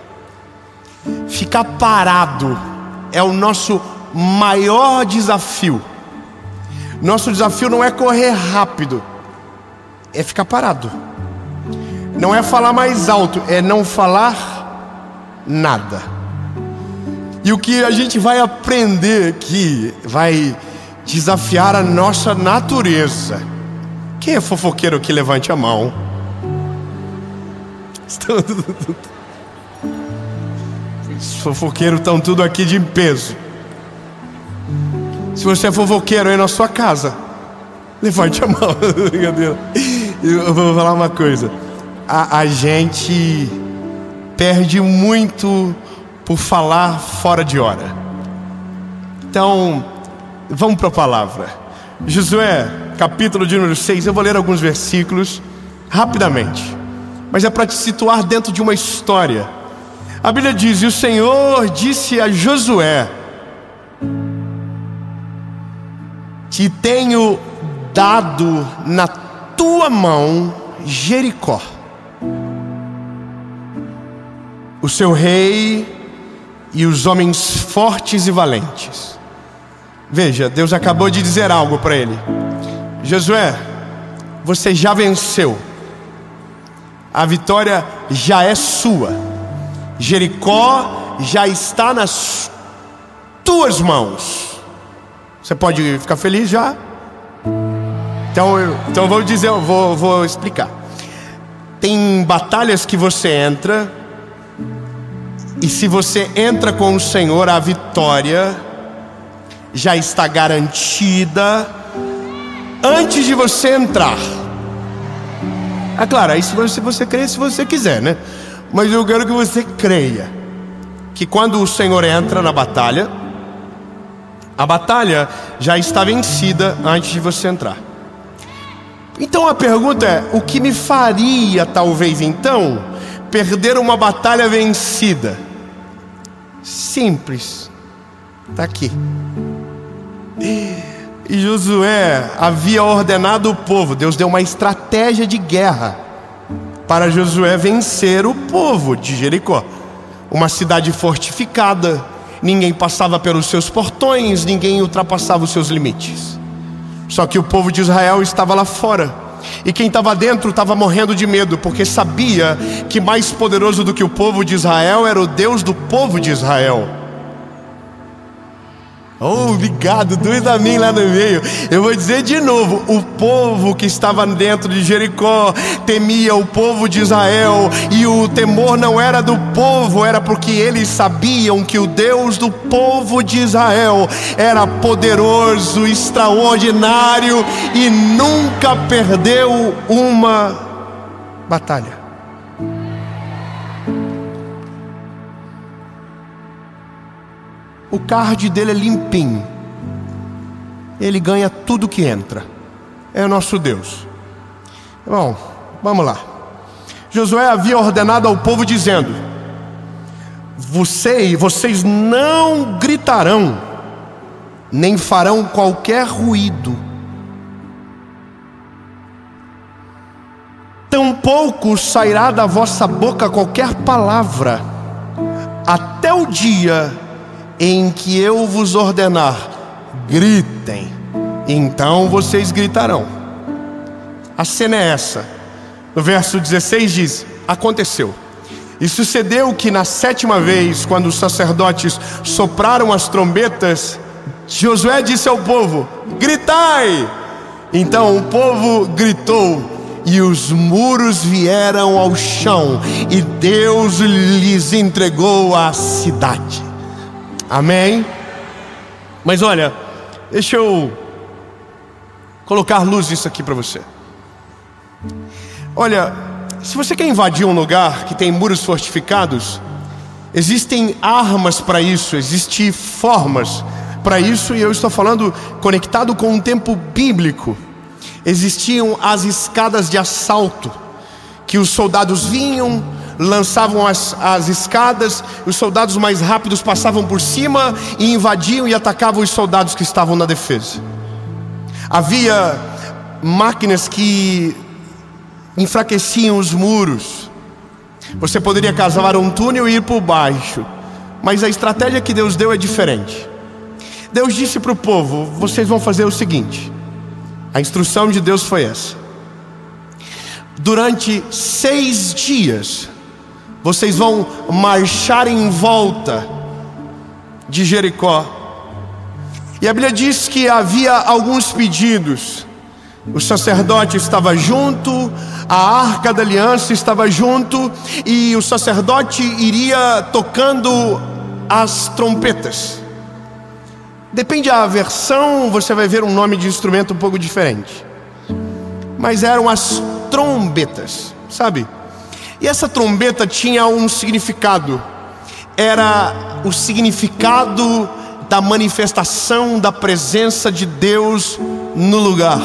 ficar parado é o nosso maior desafio. Nosso desafio não é correr rápido, é ficar parado. Não é falar mais alto, é não falar nada. E o que a gente vai aprender aqui vai desafiar a nossa natureza. Quem é fofoqueiro aqui, levante a mão. Os fofoqueiros estão tudo aqui de peso. Se você é fofoqueiro aí na sua casa, levante a mão. Eu vou falar uma coisa: a gente perde muito por falar fora de hora. Então, vamos para a palavra. Josué, capítulo de número 6. Eu vou ler alguns versículos rapidamente, mas é para te situar dentro de uma história. A Bíblia diz: e o Senhor disse a Josué: te tenho dado na tua mão Jericó, o seu rei e os homens fortes e valentes. Veja, Deus acabou de dizer algo para ele: Josué, você já venceu. A vitória já é sua. Jericó já está nas tuas mãos. Você pode ficar feliz já? Então vou dizer, vou explicar. Tem batalhas que você entra, e se você entra com o Senhor, a vitória já está garantida antes de você entrar. É claro, aí se você crer, se você quiser, né? Mas eu quero que você creia que quando o Senhor entra na batalha, a batalha já está vencida antes de você entrar. Então a pergunta é: o que me faria talvez então perder uma batalha vencida? Simples, está aqui. E Josué havia ordenado o povo, Deus deu uma estratégia de guerra para Josué vencer o povo de Jericó. Uma cidade fortificada, ninguém passava pelos seus portões, ninguém ultrapassava os seus limites. Só que o povo de Israel estava lá fora, e quem estava dentro estava morrendo de medo, porque sabia que mais poderoso do que o povo de Israel era o Deus do povo de Israel. Oh, obrigado, dois amém lá no meio. Eu vou dizer de novo: o povo que estava dentro de Jericó temia o povo de Israel, e o temor não era do povo, era porque eles sabiam que o Deus do povo de Israel era poderoso, extraordinário e nunca perdeu uma batalha. O card dele é limpinho. Ele ganha tudo que entra. É o nosso Deus. Bom, vamos lá. Josué havia ordenado ao povo dizendo: vocês não gritarão, nem farão qualquer ruído. Tampouco sairá da vossa boca qualquer palavra, até o dia em que eu vos ordenar: gritem, então vocês gritarão. A cena é essa. No verso 16 diz: aconteceu e sucedeu que na 7ª vez, quando os sacerdotes sopraram as trombetas, Josué disse ao povo: gritai. Então o povo gritou, e os muros vieram ao chão, e Deus lhes entregou a cidade. Amém? Mas olha, deixa eu colocar luz nisso aqui para você. Olha, se você quer invadir um lugar que tem muros fortificados, existem armas para isso, existem formas para isso, e eu estou falando conectado com um tempo bíblico. Existiam as escadas de assalto, que os soldados vinham, lançavam as escadas, os soldados mais rápidos passavam por cima e invadiam e atacavam os soldados que estavam na defesa. Havia máquinas que enfraqueciam os muros. Você poderia cavar um túnel e ir por baixo, mas a estratégia que Deus deu é diferente. Deus disse para o povo: vocês vão fazer o seguinte. A instrução de Deus foi essa: durante 6 dias vocês vão marchar em volta de Jericó. E a Bíblia diz que havia alguns pedidos. O sacerdote estava junto, a arca da aliança estava junto, e o sacerdote iria tocando as trompetas. Depende da versão, você vai ver um nome de instrumento um pouco diferente, mas eram as trombetas, sabe? E essa trombeta tinha um significado. Era o significado da manifestação da presença de Deus no lugar.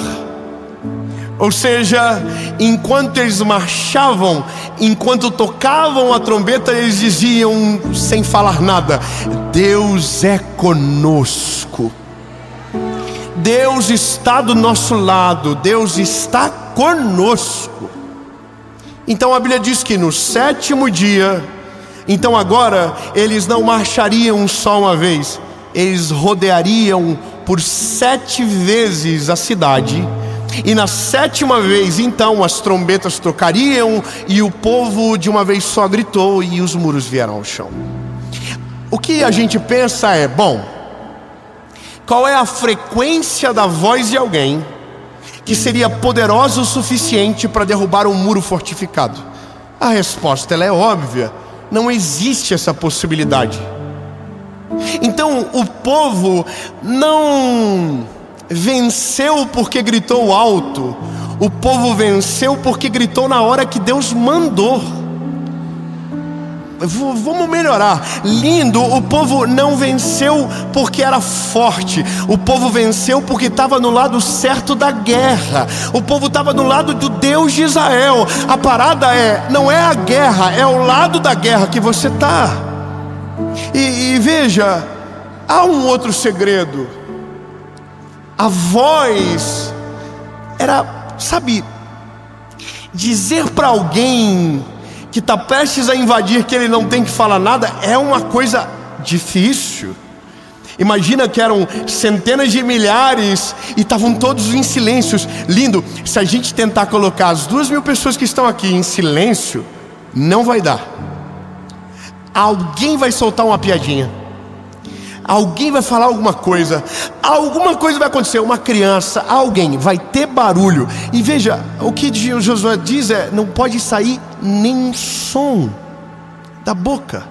Ou seja, enquanto eles marchavam, enquanto tocavam a trombeta, eles diziam sem falar nada: Deus é conosco, Deus está do nosso lado, Deus está conosco. Então a Bíblia diz que no 7º dia, então agora eles não marchariam só uma vez, eles rodeariam por 7 vezes a cidade. E na 7ª vez, então, as trombetas tocariam, e o povo de uma vez só gritou, e os muros vieram ao chão. O que a gente pensa é: bom, qual é a frequência da voz de alguém que seria poderosa o suficiente para derrubar um muro fortificado? A resposta ela é óbvia: não existe essa possibilidade. Então o povo não venceu porque gritou alto, o povo venceu porque gritou na hora que Deus mandou. Vamos melhorar. Lindo, o povo não venceu porque era forte. O povo venceu porque estava no lado certo da guerra. O povo estava no lado do Deus de Israel. A parada não é a guerra, é o lado da guerra que você está. E veja, há um outro segredo. A voz era, sabe, dizer para alguém que está prestes a invadir que ele não tem que falar nada é uma coisa difícil. Imagina que eram centenas de milhares e estavam todos em silêncio. Lindo, se a gente tentar colocar as 2.000 pessoas que estão aqui em silêncio, não vai dar. Alguém vai soltar uma piadinha, alguém vai falar alguma coisa vai acontecer, uma criança, alguém vai ter barulho. E veja, o que Josué diz não pode sair nenhum som da boca,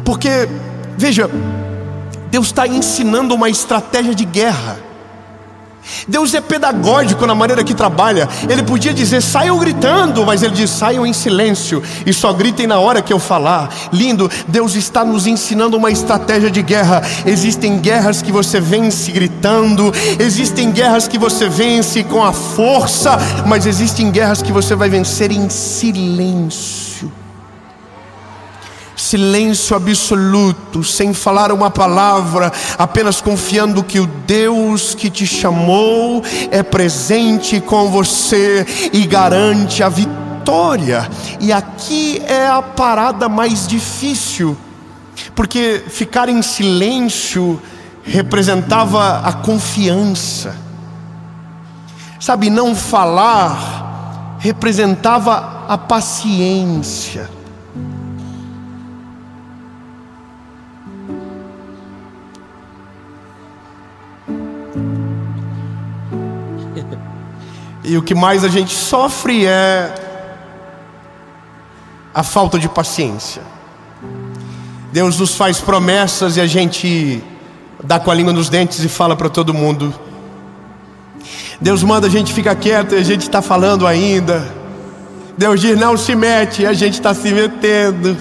porque, veja, Deus está ensinando uma estratégia de guerra. Deus é pedagógico na maneira que trabalha. Ele podia dizer, saiam gritando, mas ele diz, saiam em silêncio e só gritem na hora que eu falar. Lindo, Deus está nos ensinando uma estratégia de guerra. Existem guerras que você vence gritando, existem guerras que você vence com a força, mas existem guerras que você vai vencer em silêncio. Silêncio absoluto, sem falar uma palavra, apenas confiando que o Deus que te chamou é presente com você e garante a vitória. E aqui é a parada mais difícil, porque ficar em silêncio representava a confiança. Sabe, não falar representava a paciência. E o que mais a gente sofre é a falta de paciência. Deus nos faz promessas e a gente dá com a língua nos dentes e fala para todo mundo. Deus manda a gente ficar quieto e a gente está falando ainda. Deus diz não se mete e a gente está se metendo.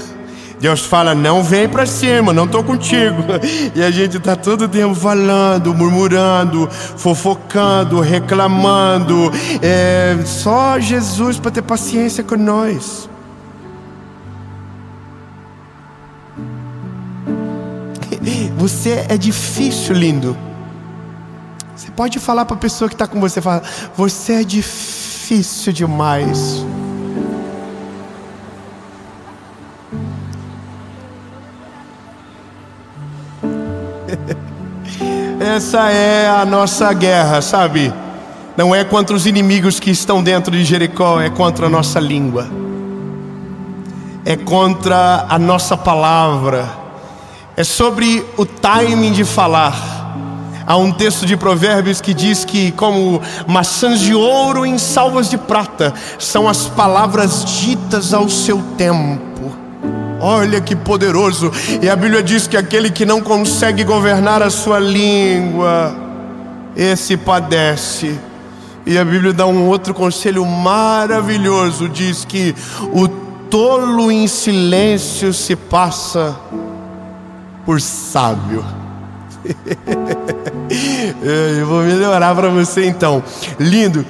Deus fala, não vem para cima, não estou contigo. E a gente está todo tempo falando, murmurando, fofocando, reclamando. Só Jesus para ter paciência com nós. Você é difícil, lindo. Você pode falar para a pessoa que está com você, fala, você é difícil demais. Essa é a nossa guerra, sabe? Não é contra os inimigos que estão dentro de Jericó, é contra a nossa língua, é contra a nossa palavra, é sobre o timing de falar. Há um texto de Provérbios que diz que como maçãs de ouro em salvas de prata são as palavras ditas ao seu tempo. Olha que poderoso. E a Bíblia diz que aquele que não consegue governar a sua língua, esse padece. E a Bíblia dá um outro conselho maravilhoso. Diz que o tolo em silêncio se passa por sábio. Eu vou melhorar para você então. Lindo,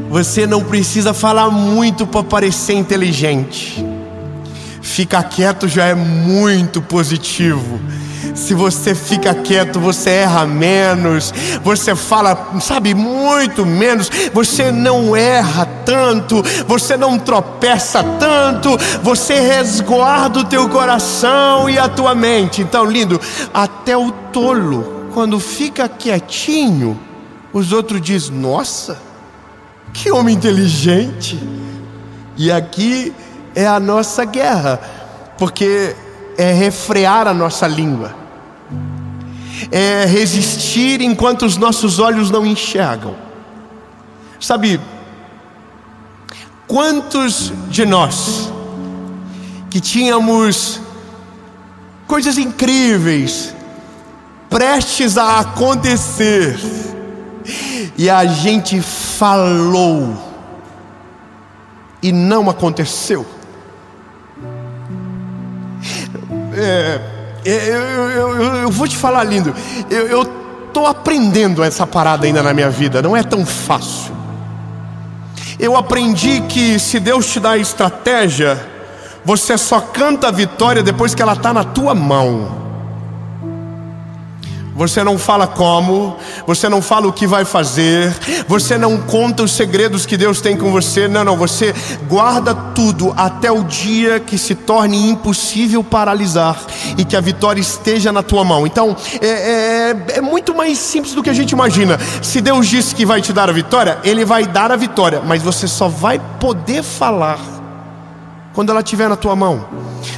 você não precisa falar muito para parecer inteligente. Ficar quieto já é muito positivo. Se você fica quieto, você erra menos, você fala, sabe, muito menos, você não erra tanto, você não tropeça tanto, você resguarda o teu coração e a tua mente. Então, lindo, até o tolo, quando fica quietinho, os outros dizem, nossa, que homem inteligente. E aqui é a nossa guerra, porque é refrear a nossa língua, é resistir enquanto os nossos olhos não enxergam. Sabe, quantos de nós que tínhamos coisas incríveis prestes a acontecer, e a gente falou e não aconteceu. Eu vou te falar, lindo, eu estou aprendendo essa parada ainda na minha vida, não é tão fácil. Eu aprendi que se Deus te dá a estratégia, você só canta a vitória depois que ela está na tua mão. Você não fala como, você não fala o que vai fazer, você não conta os segredos que Deus tem com você. Não, você guarda tudo até o dia que se torne impossível paralisar e que a vitória esteja na tua mão. Então, é muito mais simples do que a gente imagina. Se Deus disse que vai te dar a vitória, Ele vai dar a vitória, mas você só vai poder falar quando ela estiver na tua mão.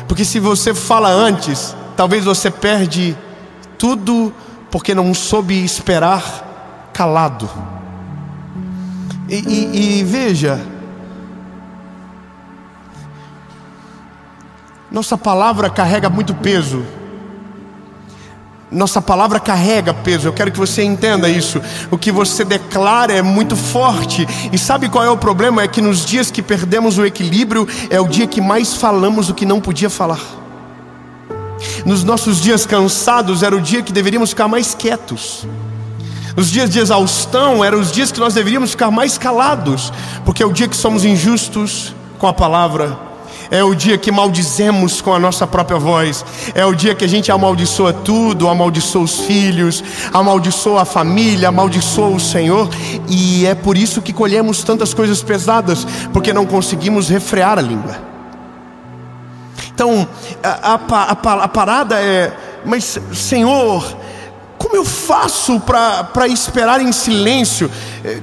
Porque se você fala antes, talvez você perde tudo porque não soube esperar calado. E veja, nossa palavra carrega muito peso. Nossa palavra carrega peso. Eu quero que você entenda isso. O que você declara é muito forte. E sabe qual é o problema? É que nos dias que perdemos o equilíbrio, é o dia que mais falamos o que não podia falar. Nos nossos dias cansados, era o dia que deveríamos ficar mais quietos. Nos dias de exaustão, eram os dias que nós deveríamos ficar mais calados, porque é o dia que somos injustos com a palavra, é o dia que maldizemos com a nossa própria voz, é o dia que a gente amaldiçoa tudo, amaldiçoa os filhos, amaldiçoa a família, amaldiçoa o Senhor. E é por isso que colhemos tantas coisas pesadas, porque não conseguimos refrear a língua. Então, a parada é: mas Senhor, como eu faço para esperar em silêncio?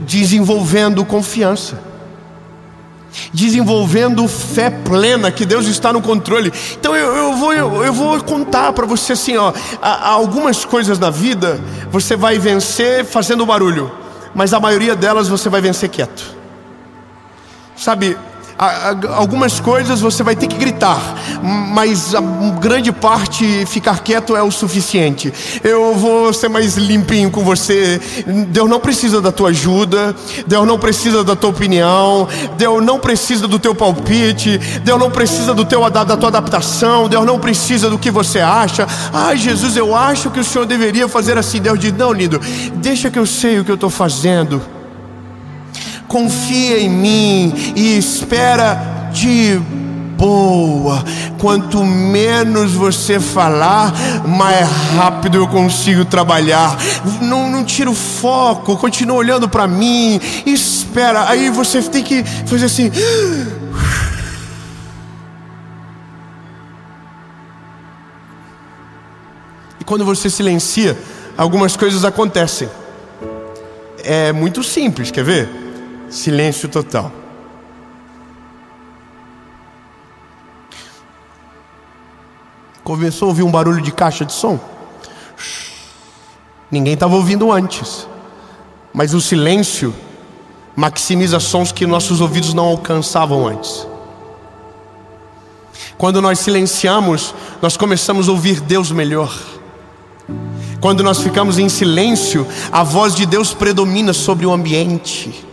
Desenvolvendo confiança, desenvolvendo fé plena que Deus está no controle. Então eu vou contar para você assim, ó, algumas coisas na vida você vai vencer fazendo barulho, mas a maioria delas você vai vencer quieto. Sabe, algumas coisas você vai ter que gritar, mas a grande parte ficar quieto é o suficiente. Eu vou ser mais limpinho com você. Deus não precisa da tua ajuda, Deus não precisa da tua opinião, Deus não precisa do teu palpite, Deus não precisa da tua adaptação, Deus não precisa do que você acha. Jesus, eu acho que o Senhor deveria fazer assim. Deus diz: não, lindo, deixa que eu sei o que eu estou fazendo. Confia em mim e espera de boa. Quanto menos você falar, mais rápido eu consigo trabalhar. Não tira o foco, continua olhando para mim, espera. Aí você tem que fazer assim. E quando você silencia, algumas coisas acontecem. É muito simples, quer ver? Silêncio total. Começou a ouvir um barulho de caixa de som. Ninguém estava ouvindo antes, mas o silêncio maximiza sons que nossos ouvidos não alcançavam antes. Quando nós silenciamos, nós começamos a ouvir Deus melhor. Quando nós ficamos em silêncio, a voz de Deus predomina sobre o ambiente.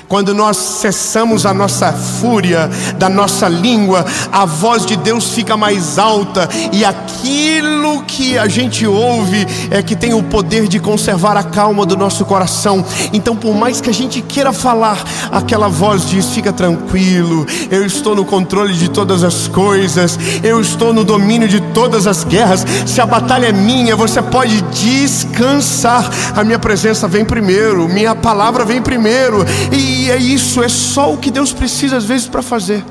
Quando nós cessamos a nossa fúria da nossa língua, a voz de Deus fica mais alta, e aquilo que a gente ouve é que tem o poder de conservar a calma do nosso coração. Então, por mais que a gente queira falar, aquela voz diz: fica tranquilo, eu estou no controle de todas as coisas, eu estou no domínio de todas as guerras. Se a batalha é minha, você pode descansar. A minha presença vem primeiro, minha palavra vem primeiro. E é isso, é só o que Deus precisa às vezes para fazer.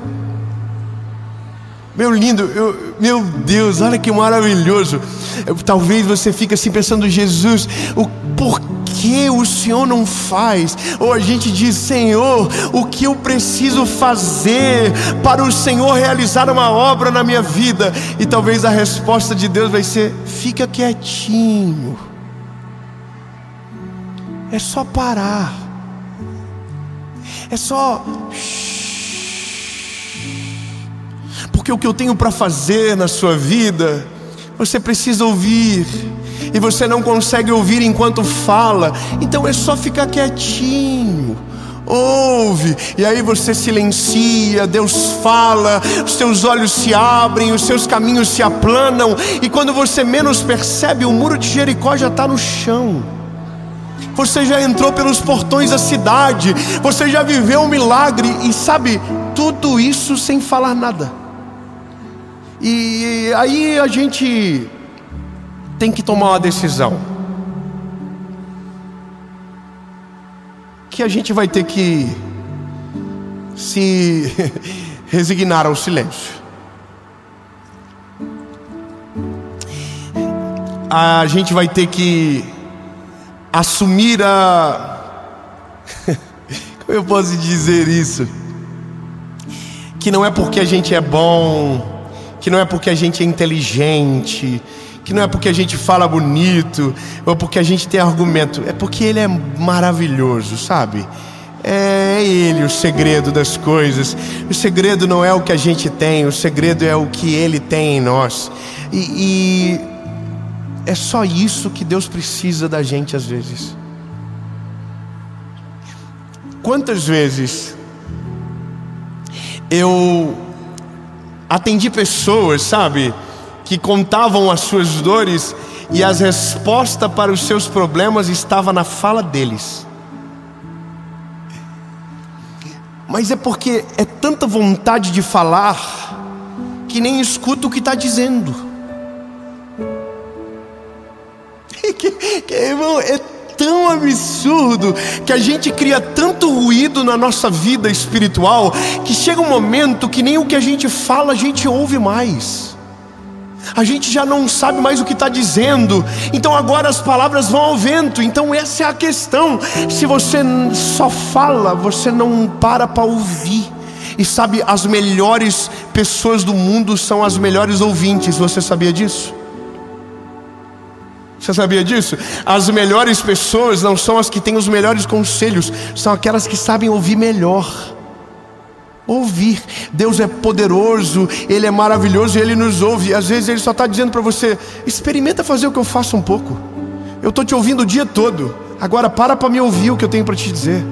Meu lindo, meu Deus, olha que maravilhoso. Talvez você fique assim pensando: Jesus, por que o Senhor não faz? Ou a gente diz: Senhor, o que eu preciso fazer para o Senhor realizar uma obra na minha vida? E talvez a resposta de Deus vai ser: fica quietinho. É só parar. É só... Porque o que eu tenho para fazer na sua vida Você precisa ouvir, e você não consegue ouvir enquanto fala, então é só ficar quietinho. Ouve, e aí você silencia, Deus fala, os seus olhos se abrem, os seus caminhos se aplanam, e quando você menos percebe, o muro de Jericó já está no chão. Você já entrou pelos portões da cidade, você já viveu um milagre, e sabe, tudo isso sem falar nada. E aí a gente tem que tomar uma decisão, que a gente vai ter que se resignar ao silêncio. A gente vai ter que assumir como eu posso dizer isso? Que não é porque a gente é bom, que não é porque a gente é inteligente, que não é porque a gente fala bonito, ou porque a gente tem argumento, é porque Ele é maravilhoso, sabe? É Ele o segredo das coisas. O segredo não é o que a gente tem, o segredo é o que Ele tem em nós. E é só isso que Deus precisa da gente às vezes. Quantas vezes eu atendi pessoas, sabe, que contavam as suas dores, e as respostas para os seus problemas estavam na fala deles. Mas é porque é tanta vontade de falar que nem escuta o que está dizendo. Irmão, é tão absurdo que a gente cria tanto ruído na nossa vida espiritual, que chega um momento que nem o que a gente fala a gente ouve mais. A gente já não sabe mais o que está dizendo, então agora as palavras vão ao vento. Então essa é a questão. Se você só fala, você não para ouvir. E sabe, as melhores pessoas do mundo são as melhores ouvintes. Você sabia disso? Você sabia disso? As melhores pessoas não são as que têm os melhores conselhos, são aquelas que sabem ouvir melhor. Ouvir. Deus é poderoso, Ele é maravilhoso e Ele nos ouve. E às vezes Ele só está dizendo para você: experimenta fazer o que eu faço um pouco. Eu estou te ouvindo o dia todo, agora para me ouvir o que eu tenho para te dizer.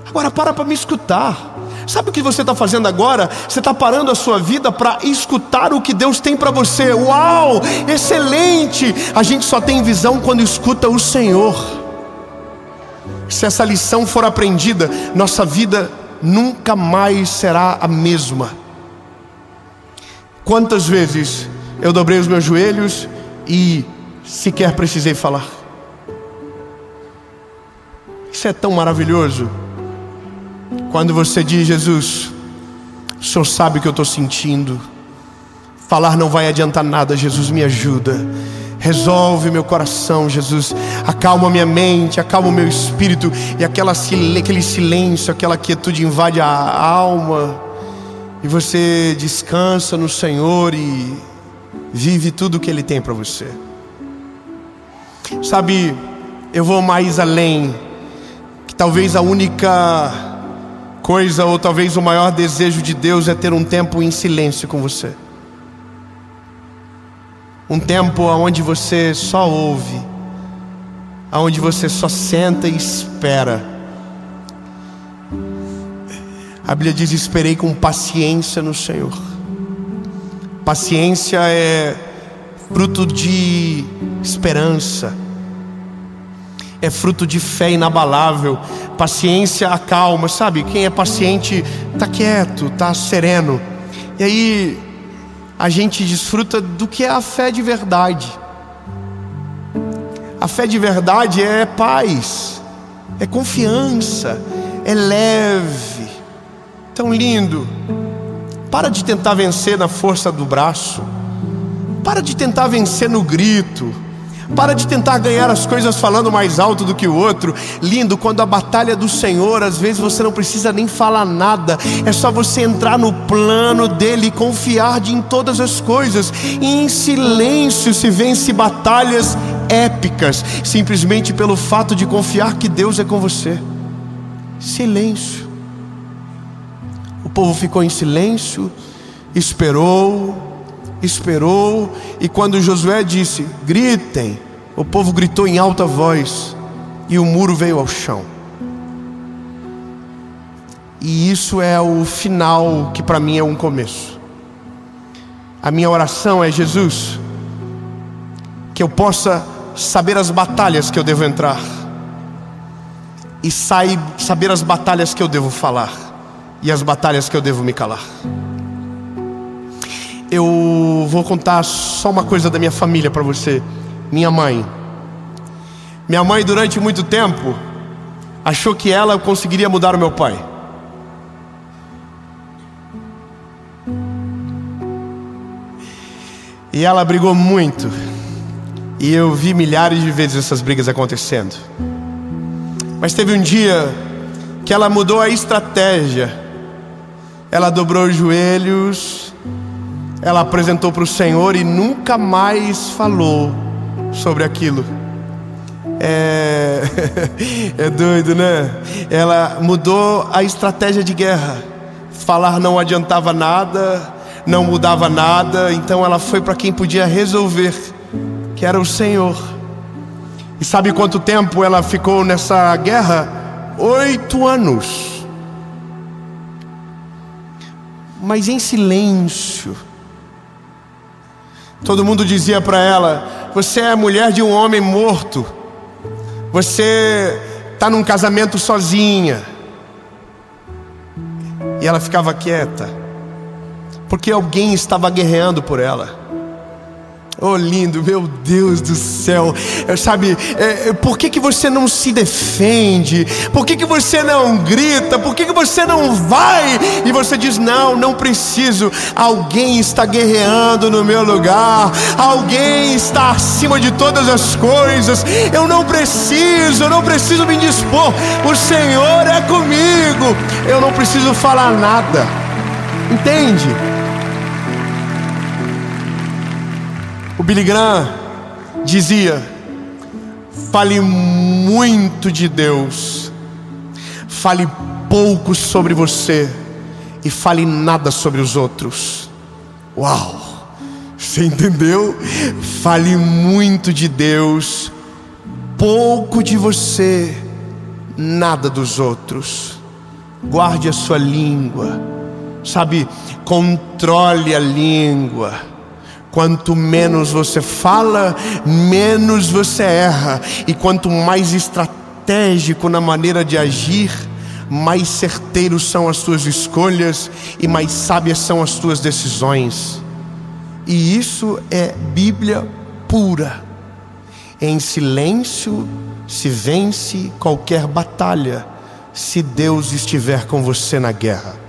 Agora para me escutar. Sabe o que você está fazendo agora? Você está parando a sua vida para escutar o que Deus tem para você. Uau, excelente! A gente só tem visão quando escuta o Senhor. Se essa lição for aprendida, nossa vida nunca mais será a mesma. Quantas vezes eu dobrei os meus joelhos e sequer precisei falar? Isso é tão maravilhoso. Quando você diz: Jesus, o Senhor sabe o que eu estou sentindo. Falar não vai adiantar nada, Jesus, me ajuda. Resolve meu coração, Jesus. Acalma minha mente, acalma o meu espírito. E aquele silêncio, aquela quietude invade a alma. E você descansa no Senhor e vive tudo o que Ele tem para você. Sabe, eu vou mais além. Que talvez a única coisa, ou talvez o maior desejo de Deus, é ter um tempo em silêncio com você. Um tempo onde você só ouve, onde você só senta e espera. A Bíblia diz: esperei com paciência no Senhor. Paciência é fruto de esperança, é fruto de fé inabalável. Paciência acalma, sabe? Quem é paciente está quieto, está sereno. E aí a gente desfruta do que é a fé de verdade. A fé de verdade é paz, é confiança, é leve. Tão lindo. Para de tentar vencer na força do braço. Para de tentar vencer no grito. Para de tentar ganhar as coisas falando mais alto do que o outro. Lindo, quando a batalha é do Senhor, às vezes você não precisa nem falar nada. É só você entrar no plano dEle e confiar em todas as coisas. E em silêncio se vence batalhas épicas, simplesmente pelo fato de confiar que Deus é com você. Silêncio. O povo ficou em silêncio, esperou, esperou, e quando Josué disse: gritem, o povo gritou em alta voz, e o muro veio ao chão. E isso é o final, que para mim é um começo. A minha oração é: Jesus, que eu possa saber as batalhas que eu devo entrar, e saber as batalhas que eu devo falar, e as batalhas que eu devo me calar. Eu vou contar só uma coisa da minha família para você. Minha mãe durante muito tempo achou que ela conseguiria mudar o meu pai. E ela brigou muito, e eu vi milhares de vezes essas brigas acontecendo. Mas teve um dia que ela mudou a estratégia. Ela dobrou os joelhos, ela apresentou para o Senhor e nunca mais falou sobre aquilo. É doido, né? Ela mudou a estratégia de guerra. Falar não adiantava nada, não mudava nada. Então ela foi para quem podia resolver, que era o Senhor. E sabe quanto tempo ela ficou nessa guerra? 8 anos. Mas em silêncio. Todo mundo dizia para ela: você é a mulher de um homem morto, você está num casamento sozinha. E ela ficava quieta, porque alguém estava guerreando por ela. Oh, lindo, meu Deus do céu. Sabe, por que você não se defende? Por que você não grita? Por que você não vai? E você diz: não preciso. Alguém está guerreando no meu lugar. Alguém está acima de todas as coisas. Eu não preciso me indispor. O Senhor é comigo. Eu não preciso falar nada. Entende? O Billy Graham dizia: fale muito de Deus, fale pouco sobre você e fale nada sobre os outros. Uau! Você entendeu? Fale muito de Deus, pouco de você, nada dos outros. Guarde a sua língua, sabe? Controle a língua. Quanto menos você fala, menos você erra. E quanto mais estratégico na maneira de agir, mais certeiros são as suas escolhas e mais sábias são as suas decisões. E isso é Bíblia pura. Em silêncio se vence qualquer batalha, se Deus estiver com você na guerra.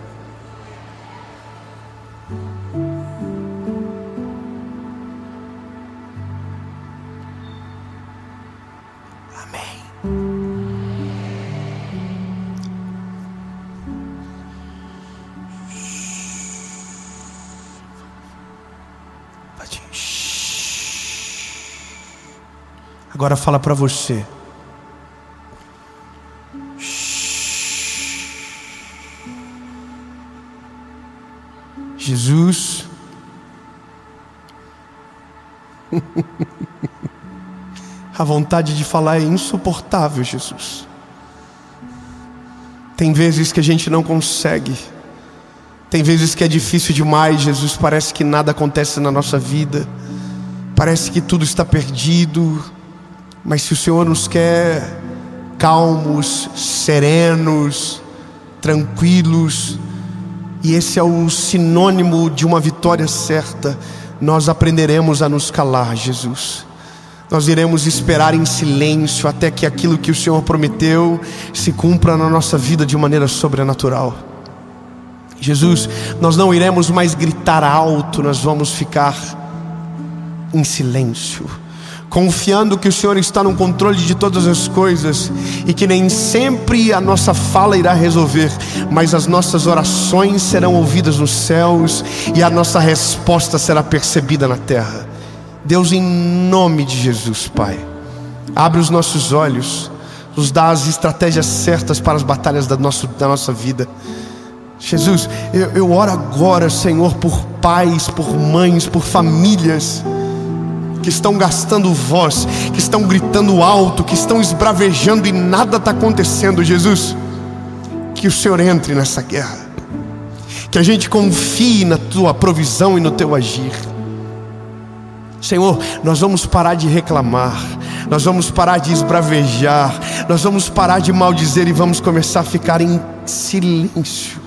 Agora fala para você. Jesus, a vontade de falar é insuportável, Jesus. Tem vezes que a gente não consegue. Tem vezes que é difícil demais, Jesus. Parece que nada acontece na nossa vida. Parece que tudo está perdido. Mas se o Senhor nos quer calmos, serenos, tranquilos, e esse é o sinônimo de uma vitória certa, nós aprenderemos a nos calar, Jesus. Nós iremos esperar em silêncio até que aquilo que o Senhor prometeu se cumpra na nossa vida de maneira sobrenatural. Jesus, nós não iremos mais gritar alto, nós vamos ficar em silêncio, confiando que o Senhor está no controle de todas as coisas e que nem sempre a nossa fala irá resolver, mas as nossas orações serão ouvidas nos céus e a nossa resposta será percebida na terra. Deus, em nome de Jesus, Pai, abre os nossos olhos, nos dá as estratégias certas para as batalhas da nossa vida. Jesus, eu oro agora, Senhor, por pais, por mães, por famílias que estão gastando voz, que estão gritando alto, que estão esbravejando e nada está acontecendo. Jesus, que o Senhor entre nessa guerra, que a gente confie na Tua provisão e no Teu agir. Senhor, nós vamos parar de reclamar, nós vamos parar de esbravejar, nós vamos parar de maldizer e vamos começar a ficar em silêncio.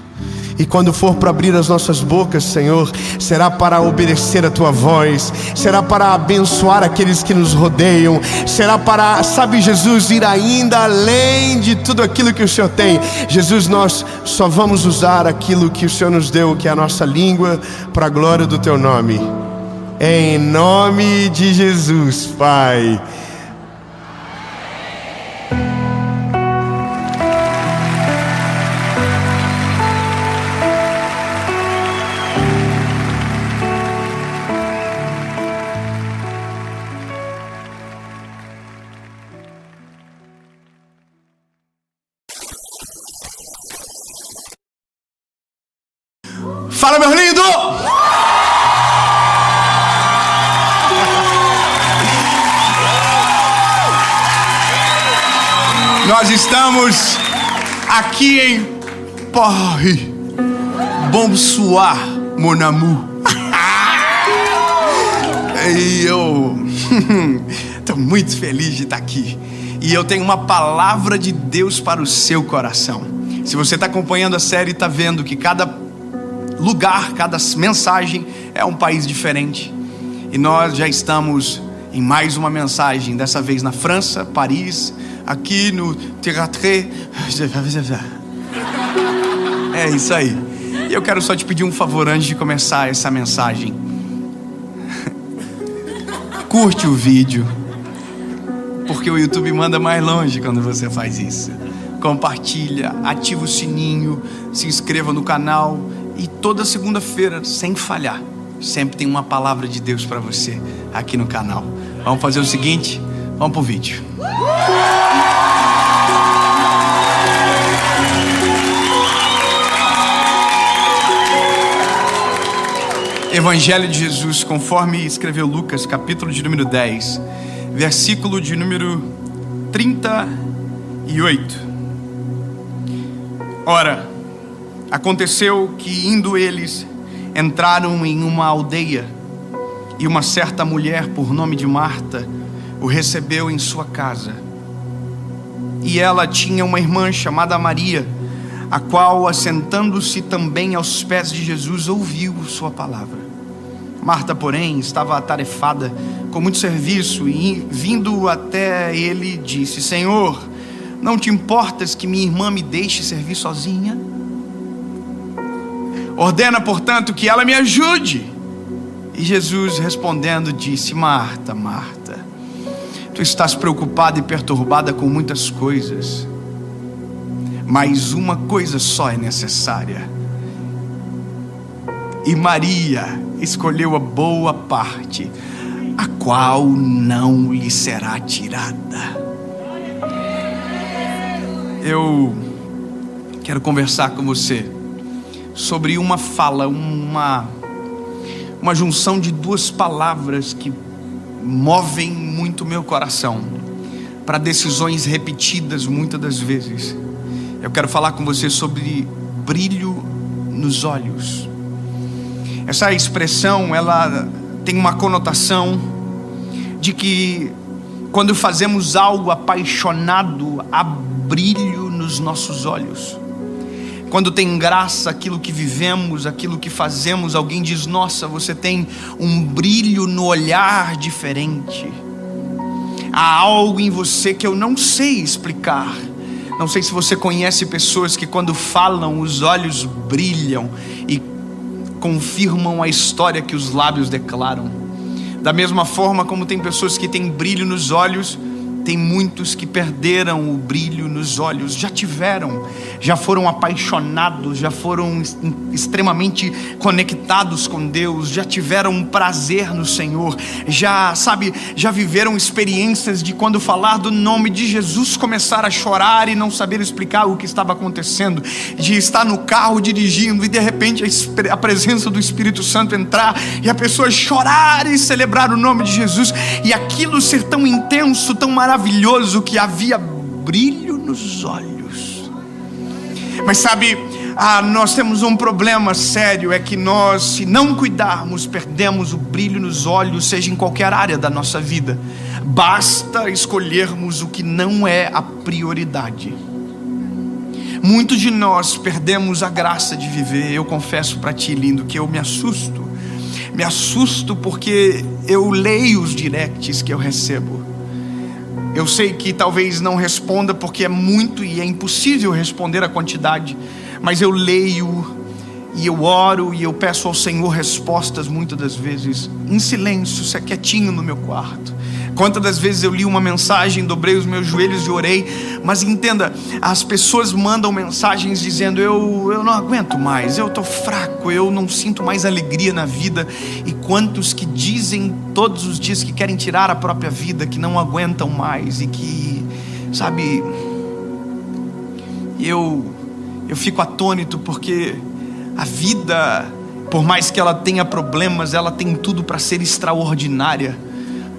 E quando for para abrir as nossas bocas, Senhor, será para obedecer a Tua voz, será para abençoar aqueles que nos rodeiam, será para, sabe, Jesus, ir ainda além de tudo aquilo que o Senhor tem. Jesus, nós só vamos usar aquilo que o Senhor nos deu, que é a nossa língua, para a glória do Teu nome. Em nome de Jesus, Pai. Fala, meu lindo! Nós estamos aqui em Paris. Bonsoir, mon amour. E eu estou muito feliz de estar aqui. E eu tenho uma palavra de Deus para o seu coração. Se você está acompanhando a série, está vendo que cada lugar, cada mensagem é um país diferente. E nós já estamos em mais uma mensagem, dessa vez na França, Paris, aqui no Théâtre. É isso aí. E eu quero só te pedir um favor antes de começar essa mensagem. Curte o vídeo, porque o YouTube manda mais longe quando você faz isso. Compartilha, ativa o sininho, se inscreva no canal. E toda segunda-feira, sem falhar, sempre tem uma palavra de Deus para você aqui no canal. Vamos fazer o seguinte, vamos pro vídeo. Evangelho de Jesus, conforme escreveu Lucas, capítulo de número 10, versículo de número 38. Ora, aconteceu que, indo eles, entraram em uma aldeia, e uma certa mulher, por nome de Marta, o recebeu em sua casa. E ela tinha uma irmã chamada Maria, a qual, assentando-se também aos pés de Jesus, ouviu sua palavra. Marta, porém, estava atarefada com muito serviço, e vindo até ele, disse: Senhor, não te importas que minha irmã me deixe servir sozinha? Ordena, portanto, que ela me ajude. E Jesus, respondendo, disse: Marta, Marta, tu estás preocupada e perturbada com muitas coisas, mas uma coisa só é necessária. E Maria escolheu a boa parte, a qual não lhe será tirada. Eu quero conversar com você sobre uma fala, uma junção de duas palavras que movem muito meu coração para decisões repetidas muitas das vezes. Eu quero falar com você sobre brilho nos olhos. Essa expressão, ela tem uma conotação de que quando fazemos algo apaixonado, há brilho nos nossos olhos. Quando tem graça aquilo que vivemos, aquilo que fazemos, alguém diz: nossa, você tem um brilho no olhar diferente. Há algo em você que eu não sei explicar. Não sei se você conhece pessoas que quando falam os olhos brilham e confirmam a história que os lábios declaram. Da mesma forma como tem pessoas que têm brilho nos olhos, tem muitos que perderam o brilho nos olhos, já foram apaixonados, já foram extremamente conectados com Deus, já tiveram um prazer no Senhor, já viveram experiências de quando falar do nome de Jesus começar a chorar e não saber explicar o que estava acontecendo, de estar no carro dirigindo e de repente a presença do Espírito Santo entrar e a pessoa chorar e celebrar o nome de Jesus, e aquilo ser tão intenso, tão maravilhoso, que havia brilho nos olhos. Mas nós temos um problema sério, é que nós, se não cuidarmos, perdemos o brilho nos olhos, seja em qualquer área da nossa vida. Basta escolhermos o que não é a prioridade. Muitos de nós perdemos a graça de viver. Eu confesso para ti, lindo, que eu me assusto porque eu leio os directs que eu recebo. Eu sei que talvez não responda porque é muito e é impossível responder a quantidade, mas eu leio e eu oro e eu peço ao Senhor respostas, muitas das vezes em silêncio, quietinho no meu quarto. Quantas das vezes eu li uma mensagem, dobrei os meus joelhos e orei, mas entenda, as pessoas mandam mensagens dizendo: eu não aguento mais, eu estou fraco, eu não sinto mais alegria na vida. E quantos que dizem todos os dias que querem tirar a própria vida, que não aguentam mais e que, eu fico atônito, porque a vida, por mais que ela tenha problemas, ela tem tudo para ser extraordinária.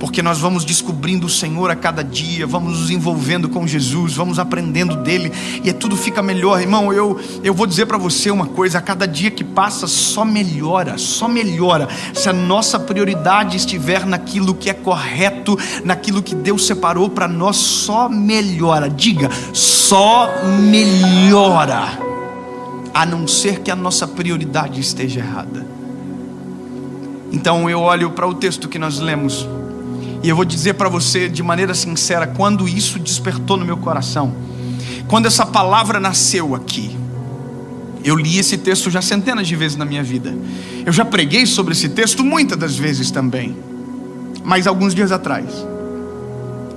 Porque nós vamos descobrindo o Senhor a cada dia, vamos nos envolvendo com Jesus, vamos aprendendo dele, e tudo fica melhor. Irmão, eu vou dizer para você uma coisa: a cada dia que passa só melhora. Se a nossa prioridade estiver naquilo que é correto, naquilo que Deus separou para nós, só melhora. Diga, só melhora, a não ser que a nossa prioridade esteja errada. Então eu olho para o texto que nós lemos, e eu vou dizer para você de maneira sincera, quando isso despertou no meu coração, quando essa palavra nasceu aqui. Eu li esse texto já centenas de vezes na minha vida, eu já preguei sobre esse texto muitas das vezes também. Mas alguns dias atrás,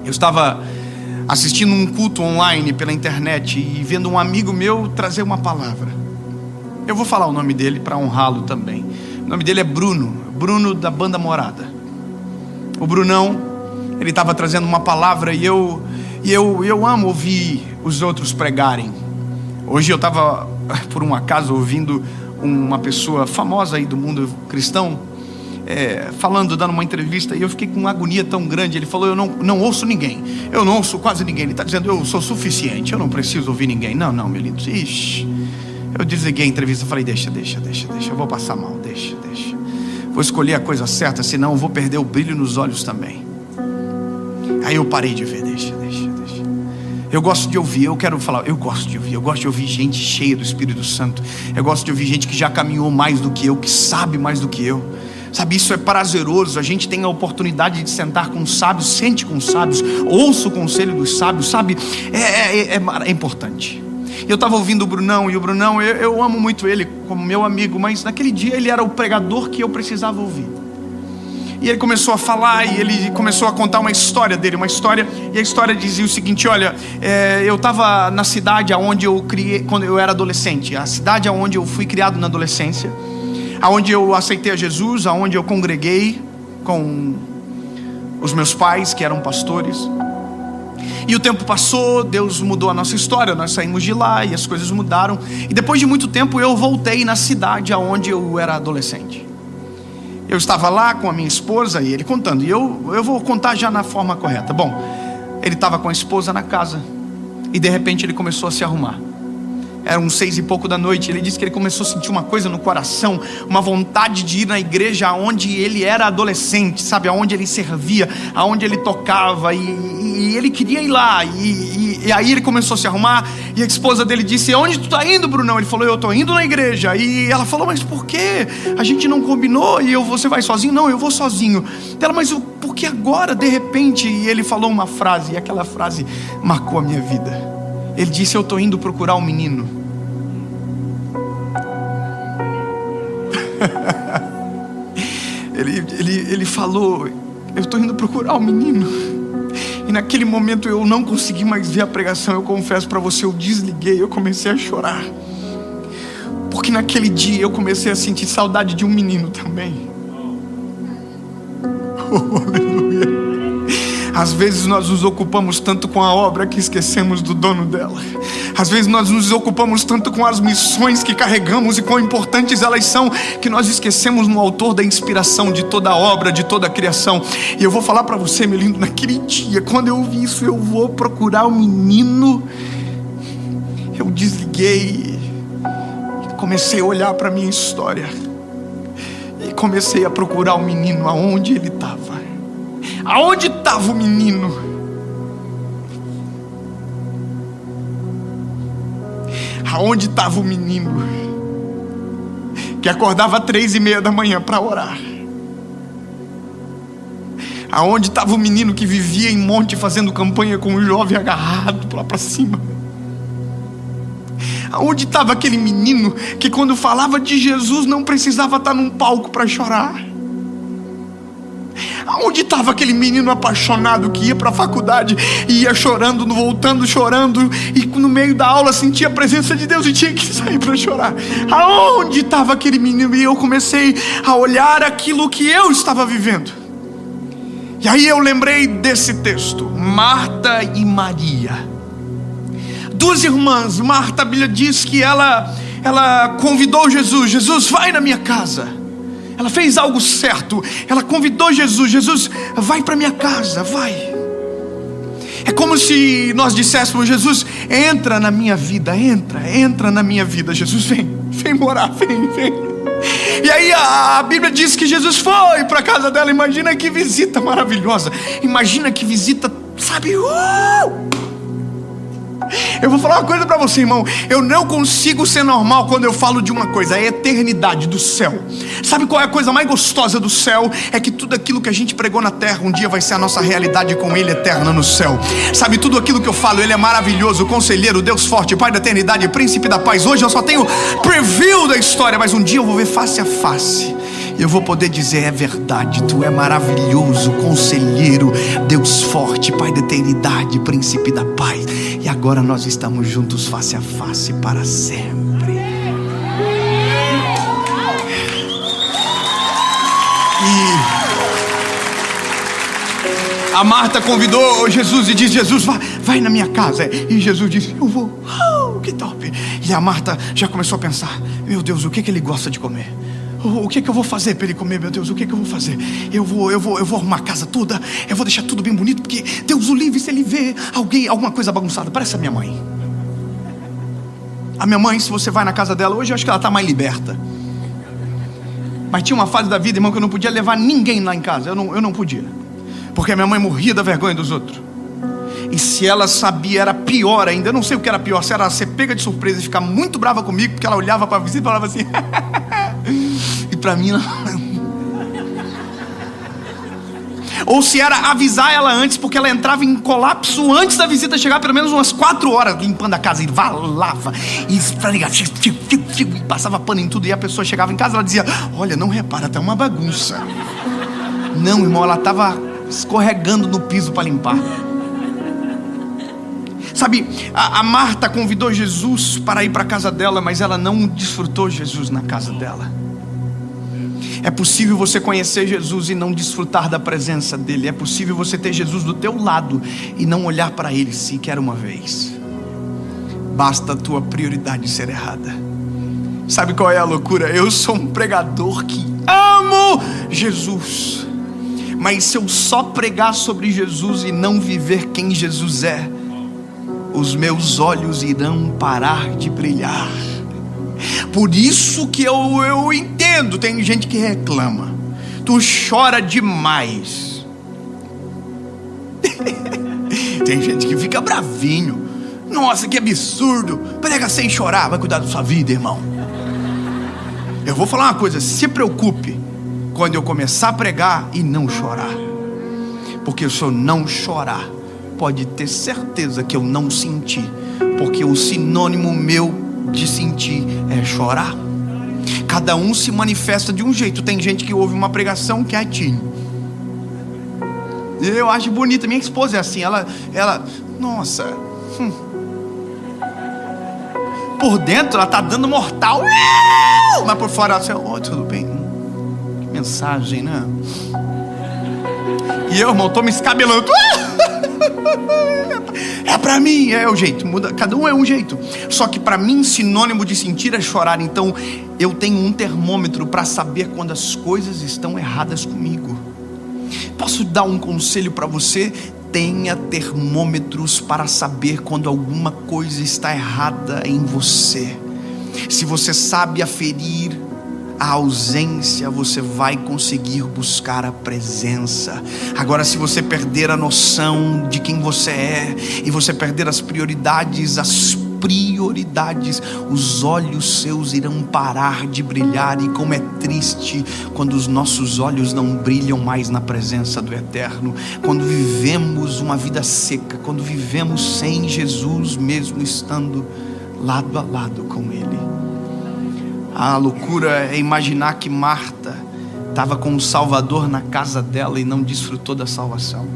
eu estava assistindo um culto online pela internet e vendo um amigo meu trazer uma palavra. Eu vou falar o nome dele para honrá-lo também. O nome dele é Bruno da Banda Morada. O Brunão, ele estava trazendo uma palavra, e eu amo ouvir os outros pregarem. Hoje eu estava, por um acaso, ouvindo uma pessoa famosa aí do mundo cristão, dando uma entrevista, e eu fiquei com uma agonia tão grande. Ele falou: eu não ouço ninguém, eu não ouço quase ninguém. Ele está dizendo: eu sou suficiente, eu não preciso ouvir ninguém. Não, meu lindo, eu desliguei a entrevista, falei: deixa, eu vou passar mal, deixa. Vou escolher a coisa certa, senão eu vou perder o brilho nos olhos também. Aí eu parei de ver, deixa. Eu gosto de ouvir, eu gosto de ouvir gente cheia do Espírito Santo. Eu gosto de ouvir gente que já caminhou mais do que eu, que sabe mais do que eu. Isso é prazeroso. A gente tem a oportunidade de sentar com os sábios, sente com os sábios, ouça o conselho dos sábios, é importante. Eu estava ouvindo o Brunão, e o Brunão, eu amo muito ele como meu amigo, mas naquele dia ele era o pregador que eu precisava ouvir. E ele começou a falar, e ele começou a contar uma história dele, e a história dizia o seguinte: olha, eu estava na cidade onde eu criei, quando eu era adolescente, a cidade onde eu fui criado na adolescência, onde eu aceitei a Jesus, onde eu congreguei com os meus pais, que eram pastores. E o tempo passou, Deus mudou a nossa história, nós saímos de lá e as coisas mudaram. E depois de muito tempo eu voltei na cidade onde eu era adolescente. Eu estava lá com a minha esposa e ele contando, e eu vou contar já na forma correta. Bom, ele estava com a esposa na casa, e de repente ele começou a se arrumar. Eram 6 e pouco da noite. Ele disse que ele começou a sentir uma coisa no coração, uma vontade de ir na igreja onde ele era adolescente, aonde ele servia, aonde ele tocava, e ele queria ir lá, e aí ele começou a se arrumar, e a esposa dele disse: onde tu está indo, Brunão? Ele falou: eu estou indo na igreja. E ela falou: mas por quê? A gente não combinou, e você vai sozinho? Não, eu vou sozinho. Ela: mas por que agora, de repente? E ele falou uma frase, e aquela frase marcou a minha vida. Ele disse: eu estou indo procurar um menino. ele falou: eu estou indo procurar um menino. E naquele momento eu não consegui mais ver a pregação. Eu confesso para você, eu desliguei, eu comecei a chorar. Porque naquele dia eu comecei a sentir saudade de um menino também. Oh, aleluia. Às vezes nós nos ocupamos tanto com a obra que esquecemos do dono dela. Às vezes nós nos ocupamos tanto com as missões que carregamos e quão importantes elas são, que nós esquecemos no autor da inspiração de toda a obra, de toda a criação. E eu vou falar para você, meu lindo, naquele dia, quando eu vi isso, eu vou procurar o menino. Eu desliguei e comecei a olhar para a minha história. E comecei a procurar o menino aonde ele estava. Aonde estava o menino? Aonde estava o menino que acordava às 3:30 da manhã para orar? Aonde estava o menino que vivia em monte fazendo campanha com um jovem agarrado lá para cima? Aonde estava aquele menino que quando falava de Jesus não precisava estar num palco para chorar? Aonde estava aquele menino apaixonado que ia para a faculdade e ia chorando, voltando chorando, e no meio da aula sentia a presença de Deus e tinha que sair para chorar? Aonde estava aquele menino? E eu comecei a olhar aquilo que eu estava vivendo. E aí eu lembrei desse texto, Marta e Maria, duas irmãs. Marta, a Bíblia diz que ela convidou Jesus. Jesus, vai na minha casa. Ela fez algo certo. Ela convidou Jesus. Jesus, vai para minha casa, vai. É como se nós disséssemos: Jesus, entra na minha vida, entra na minha vida. Jesus, vem morar, vem. E aí a Bíblia diz que Jesus foi para a casa dela. Imagina que visita maravilhosa. Imagina que visita, sabe? Eu vou falar uma coisa para você, irmão. Eu não consigo ser normal quando eu falo de uma coisa: a eternidade do céu. Sabe qual é a coisa mais gostosa do céu? É que tudo aquilo que a gente pregou na terra um dia vai ser a nossa realidade com Ele eterna no céu. Sabe, tudo aquilo que eu falo, Ele é maravilhoso, conselheiro, Deus forte, Pai da eternidade, príncipe da paz. Hoje eu só tenho preview da história, mas um dia eu vou ver face a face e eu vou poder dizer: é verdade, Tu é maravilhoso, conselheiro, Deus forte, Pai da eternidade, príncipe da paz. E agora nós estamos juntos face a face para sempre. E a Marta convidou Jesus e disse: Jesus, vai na minha casa. E Jesus disse: eu vou. Que top. E a Marta já começou a pensar: meu Deus, o que ele gosta de comer? O que eu vou fazer para ele comer, meu Deus? O que eu vou fazer? Eu vou arrumar a casa toda. Eu vou deixar tudo bem bonito, porque Deus o livre se ele vê alguma coisa bagunçada. Parece a minha mãe. A minha mãe, se você vai na casa dela hoje, eu acho que ela está mais liberta. Mas tinha uma fase da vida, irmão, que eu não podia levar ninguém lá em casa. Eu não podia, porque a minha mãe morria da vergonha dos outros. E se ela sabia, era pior ainda. Eu não sei o que era pior: se era ser pega de surpresa e ficar muito brava comigo, porque ela olhava para a visita e falava assim e para mim não. Ou se era avisar ela antes, porque ela entrava em colapso antes da visita chegar, pelo menos umas 4 horas, limpando a casa, e lava e passava pano em tudo. E a pessoa chegava em casa, ela dizia: olha, não repara, tá uma bagunça. Não, irmão, ela estava escorregando no piso para limpar. Sabe, a Marta convidou Jesus para ir para a casa dela, mas ela não desfrutou Jesus na casa dela. É possível você conhecer Jesus e não desfrutar da presença dele. É possível você ter Jesus do teu lado e não olhar para ele sequer uma vez. Basta a tua prioridade ser errada. Sabe qual é a loucura? Eu sou um pregador que amo Jesus, mas se eu só pregar sobre Jesus e não viver quem Jesus é, os meus olhos irão parar de brilhar. Por isso que eu entendo, tem gente que reclama: tu chora demais. Tem gente que fica bravinho: nossa, que absurdo, prega sem chorar. Vai cuidar da sua vida, irmão. Eu vou falar uma coisa: se preocupe quando eu começar a pregar e não chorar, porque se eu não chorar, pode ter certeza que eu não senti, porque o sinônimo meu de sentir é chorar. Cada um se manifesta de um jeito. Tem gente que ouve uma pregação quietinho, Eu acho bonita. Minha esposa é assim. Ela nossa. Por dentro ela tá dando mortal. Mas por fora ela assim, tudo bem. Que mensagem, né? E eu, irmão, tô me escabelando. É pra mim, é o jeito. Muda, cada um é um jeito. Só que pra mim, sinônimo de sentir é chorar. Então eu tenho um termômetro pra saber quando as coisas estão erradas comigo. Posso dar um conselho pra você? Tenha termômetros para saber quando alguma coisa está errada em você. Se você sabe aferir a ausência, você vai conseguir buscar a presença. Agora, se você perder a noção de quem você é e você perder as prioridades, os olhos seus irão parar de brilhar. E como é triste quando os nossos olhos não brilham mais na presença do Eterno, quando vivemos uma vida seca, quando vivemos sem Jesus, mesmo estando lado a lado com Ele. A loucura é imaginar que Marta estava com o Salvador na casa dela e não desfrutou da salvação.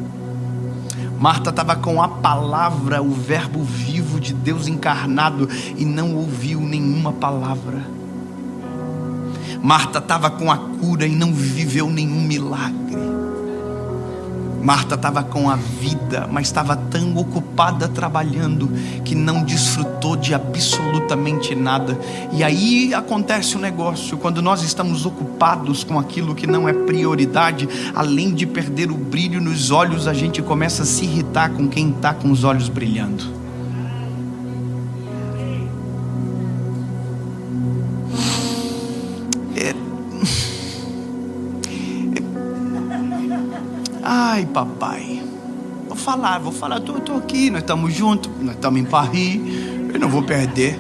Marta estava com a palavra, o verbo vivo de Deus encarnado, e não ouviu nenhuma palavra. Marta estava com a cura e não viveu nenhum milagre. Marta estava com a vida, mas estava tão ocupada trabalhando que não desfrutou de absolutamente nada. E aí acontece um negócio: quando nós estamos ocupados com aquilo que não é prioridade, além de perder o brilho nos olhos, a gente começa a se irritar com quem está com os olhos brilhando. Ai, papai, vou falar, eu tô aqui, nós estamos juntos, nós estamos em Paris, eu não vou perder.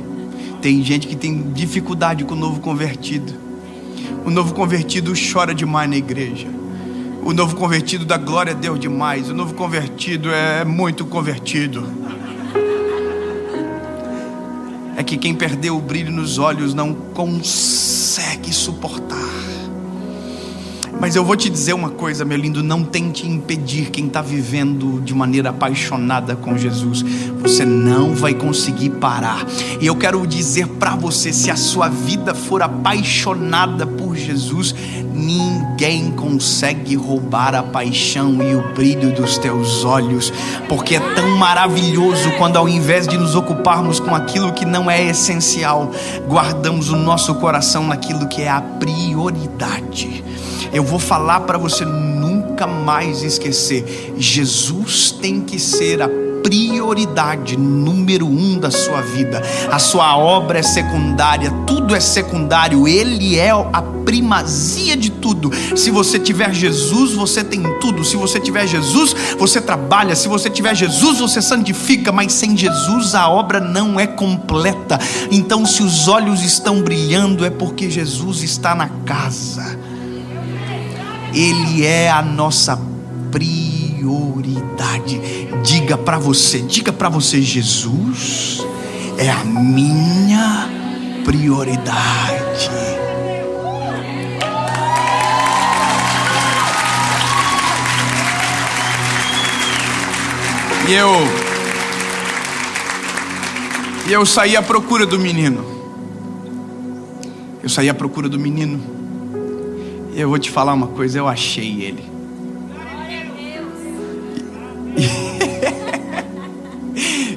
Tem gente que tem dificuldade com o novo convertido. O novo convertido chora demais na igreja. O novo convertido dá glória a Deus demais. O novo convertido é muito convertido. É que quem perdeu o brilho nos olhos não consegue suportar. Mas eu vou te dizer uma coisa, meu lindo: não tente impedir quem está vivendo de maneira apaixonada com Jesus. Você não vai conseguir parar. E eu quero dizer para você: se a sua vida for apaixonada por Jesus, ninguém consegue roubar a paixão e o brilho dos teus olhos. Porque é tão maravilhoso quando, ao invés de nos ocuparmos com aquilo que não é essencial, guardamos o nosso coração naquilo que é a prioridade. Eu vou falar para você nunca mais esquecer: Jesus tem que ser a prioridade número 1 da sua vida. A sua obra é secundária, tudo é secundário. Ele é a primazia de tudo. Se você tiver Jesus, você tem tudo. Se você tiver Jesus, você trabalha. Se você tiver Jesus, você santifica. Mas sem Jesus a obra não é completa. Então, se os olhos estão brilhando, é porque Jesus está na casa. Ele é a nossa prioridade. Diga para você: Jesus é a minha prioridade. E eu saí à procura do menino. Eu vou te falar uma coisa: eu achei ele.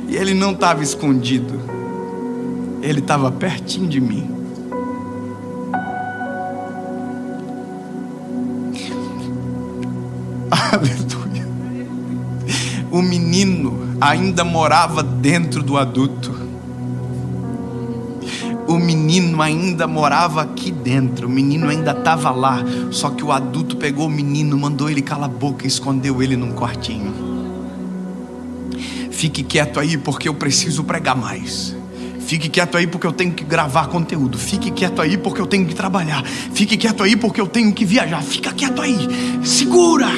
E ele não estava escondido, ele estava pertinho de mim. Aleluia. O menino ainda morava dentro do adulto. O menino ainda morava aqui dentro. O menino ainda estava lá. Só que o adulto pegou o menino, mandou ele calar a boca e escondeu ele num quartinho. Fique quieto aí, porque eu preciso pregar mais. Fique quieto aí, porque eu tenho que gravar conteúdo. Fique quieto aí, porque eu tenho que trabalhar. Fique quieto aí, porque eu tenho que viajar. Fica quieto aí, segura.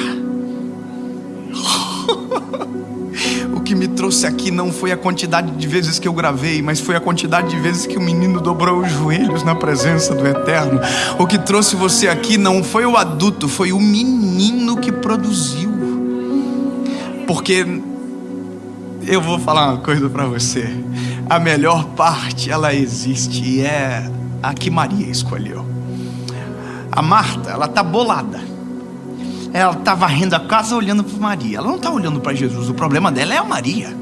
O que me trouxe aqui não foi a quantidade de vezes que eu gravei, mas foi a quantidade de vezes que o menino dobrou os joelhos na presença do Eterno. O que trouxe você aqui não foi o adulto, foi o menino que produziu. Porque eu vou falar uma coisa para você. A melhor parte, ela existe, e é a que Maria escolheu. A Marta, ela tá bolada. Ela tá varrendo a casa olhando para Maria. Ela não tá olhando para Jesus. O problema dela é a Maria.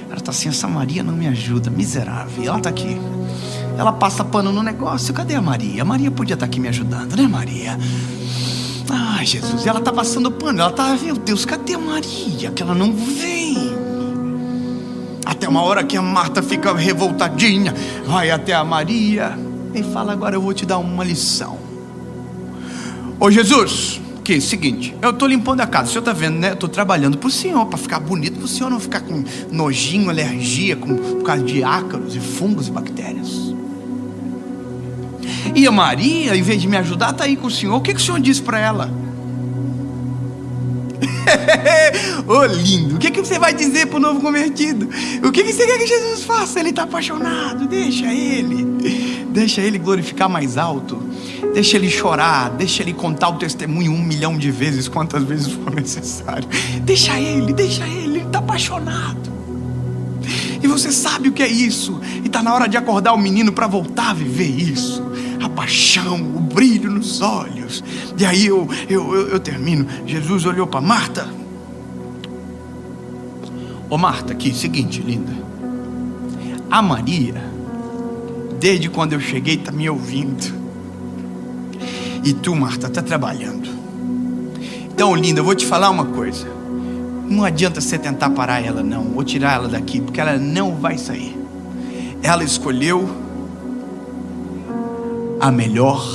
Ela tá assim: essa Maria não me ajuda, miserável. E ela tá aqui. Ela passa pano no negócio. Cadê a Maria? A Maria podia estar aqui me ajudando, né, Maria? Ai, Jesus. E ela tá passando pano. Ela tá: meu Deus, cadê a Maria? Que ela não vem. Até uma hora que a Marta fica revoltadinha, vai até a Maria e fala: agora eu vou te dar uma lição. Ô Jesus, que seguinte, eu tô limpando a casa, o senhor tá vendo, né? Eu tô trabalhando pro senhor, para ficar bonito, pro senhor não ficar com nojinho, alergia, por causa de ácaros e fungos e bactérias. E a Maria, em vez de me ajudar, tá aí com o senhor. O que o senhor disse para ela? Ô lindo, o que você vai dizer pro novo convertido? O que você quer que Jesus faça? Ele está apaixonado. Deixa ele glorificar mais alto, deixa ele chorar, deixa ele contar o testemunho 1 milhão de vezes, quantas vezes for necessário. Deixa ele está apaixonado. E você sabe o que é isso, e está na hora de acordar o menino para voltar a viver isso. A paixão, o brilho nos olhos. E aí eu termino. Jesus olhou para Marta. Ô Marta, aqui, seguinte, linda. A Maria, desde quando eu cheguei, está me ouvindo. E tu, Marta, está trabalhando. Então, linda, eu vou te falar uma coisa. Não adianta você tentar parar ela, não, ou tirar ela daqui, porque ela não vai sair. Ela escolheu a melhor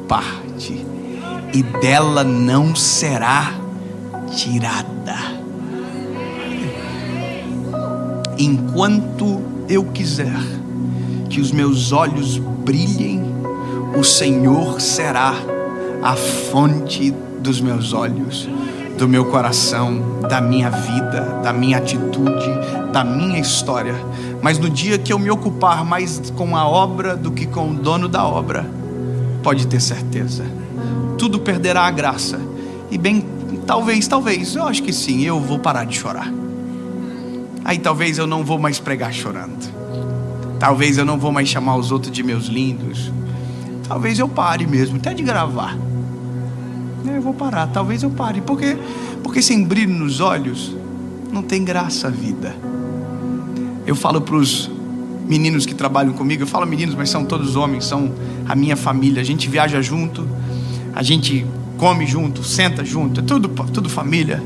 parte, e dela não será tirada. Enquanto eu quiser que os meus olhos brilhem, o Senhor será a fonte dos meus olhos, do meu coração, da minha vida, da minha atitude, da minha história. Mas no dia que eu me ocupar mais com a obra do que com o dono da obra, pode ter certeza, tudo perderá a graça. E bem, talvez, eu acho que sim, eu vou parar de chorar. Aí talvez eu não vou mais pregar chorando. Talvez eu não vou mais chamar os outros de meus lindos. Talvez eu pare mesmo, até de gravar. Eu vou parar, talvez eu pare. Porque sem brilho nos olhos, não tem graça a vida. Eu falo para os meninos que trabalham comigo, eu falo meninos, mas são todos homens, são a minha família. A gente viaja junto, a gente come junto, senta junto, é tudo família.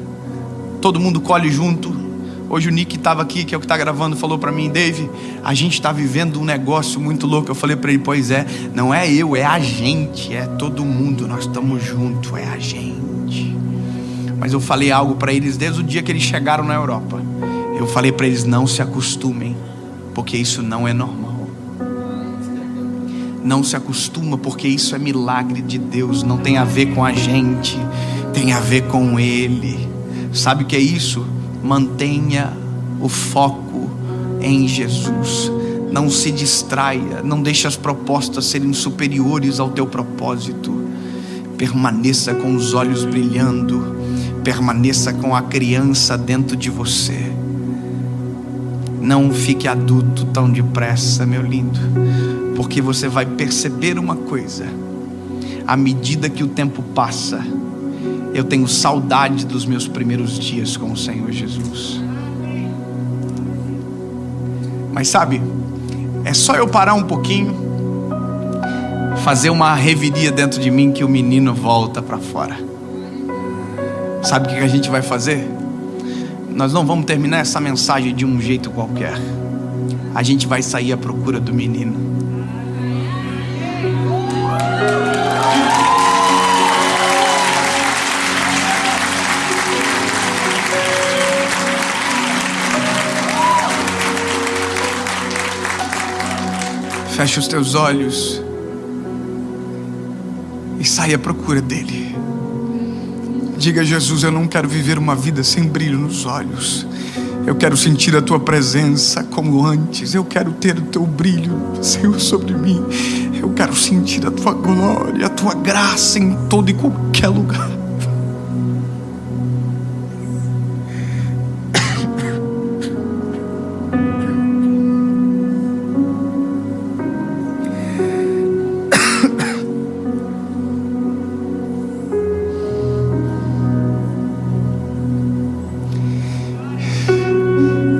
Todo mundo colhe junto. Hoje o Nick estava aqui, que é o que está gravando, falou para mim: Dave, a gente está vivendo um negócio muito louco. Eu falei para ele: pois é, não é eu, é a gente, é todo mundo, nós estamos juntos, é a gente. Mas eu falei algo para eles desde o dia que eles chegaram na Europa. Eu falei para eles: não se acostumem, porque isso não é normal. Não se acostuma, porque isso é milagre de Deus. Não tem a ver com a gente, tem a ver com Ele. Sabe o que é isso? Mantenha o foco em Jesus. Não se distraia, não deixe as propostas serem superiores ao teu propósito. Permaneça com os olhos brilhando, permaneça com a criança dentro de você. Não fique adulto tão depressa, meu lindo, porque você vai perceber uma coisa: à medida que o tempo passa, eu tenho saudade dos meus primeiros dias com o Senhor Jesus. Mas sabe, é só eu parar um pouquinho, fazer uma reviria dentro de mim, que o menino volta para fora. Sabe o que a gente vai fazer? Nós não vamos terminar essa mensagem de um jeito qualquer. A gente vai sair à procura do menino. Feche os teus olhos e saia à procura dele. Diga: Jesus, eu não quero viver uma vida sem brilho nos olhos. Eu quero sentir a tua presença como antes. Eu quero ter o teu brilho, Senhor, sobre mim. Eu quero sentir a tua glória, a tua graça em todo e qualquer lugar.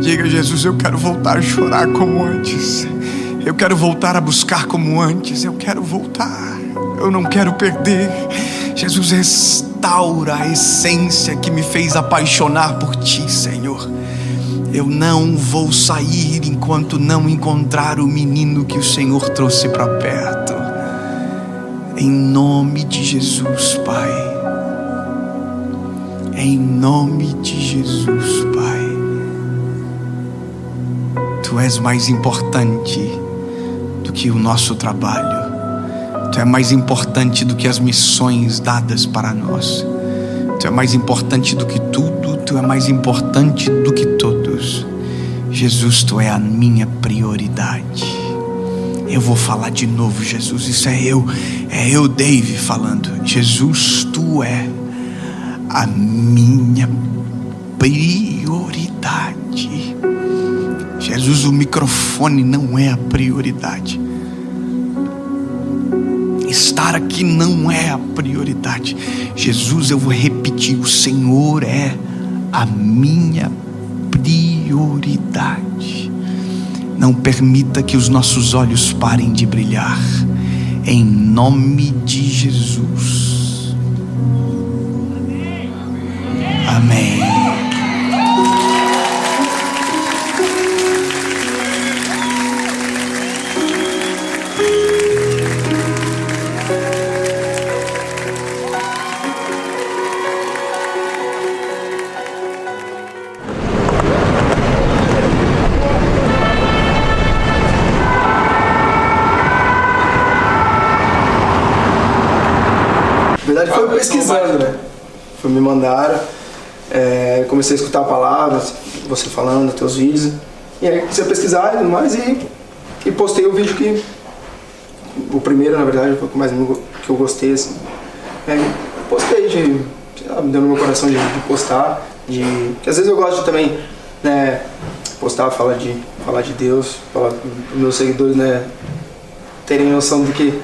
Diga: Jesus, eu quero voltar a chorar como antes. Eu quero voltar a buscar como antes. Eu quero voltar. Eu não quero perder. Jesus, restaura a essência que me fez apaixonar por Ti, Senhor. Eu não vou sair enquanto não encontrar o menino que o Senhor trouxe para perto. Em nome de Jesus, Pai. Em nome de Jesus, Pai. Tu és mais importante do que o nosso trabalho. Tu é mais importante do que as missões dadas para nós. Tu é mais importante do que tudo. Tu é mais importante do que todos. Jesus, Tu é a minha prioridade. Eu vou falar de novo, Jesus. Isso é eu, Dave, falando. Jesus, Tu é a minha prioridade. Jesus, o microfone não é a prioridade. Estar aqui não é a prioridade. Jesus, eu vou repetir: o Senhor é a minha prioridade. Não permita que os nossos olhos parem de brilhar. Em nome de Jesus. Amém. Na verdade foi pesquisando, né? Foi me mandaram, comecei a escutar palavras, você falando, teus vídeos, e aí comecei a pesquisar e tudo mais, e postei o vídeo que, o primeiro na verdade, foi o mais que eu gostei, assim. Postei, sei lá, me deu no meu coração de postar, porque às vezes eu gosto de também, né, postar, falar de Deus, falar para os meus seguidores, né, terem noção do que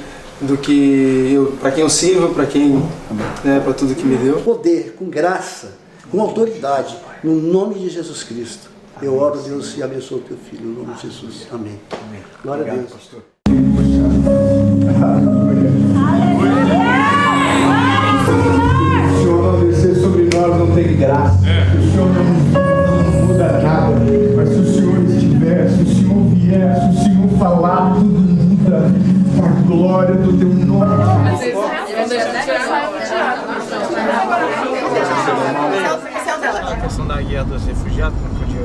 eu, para quem eu sirvo, para quem, né, para tudo que me deu. Poder, com graça, com autoridade, no nome de Jesus Cristo. Eu oro, Deus, e abençoo o teu filho, no nome de Jesus. Amém. Amém. Glória a Deus. Pastor. O Senhor não descer sobre nós não tem graça. O Senhor não muda nada. Mas se o Senhor estiver, se o Senhor vier, se o Senhor falar, tudo muda. Para a glória do teu nome. A questão da guerra dos refugiados não podia.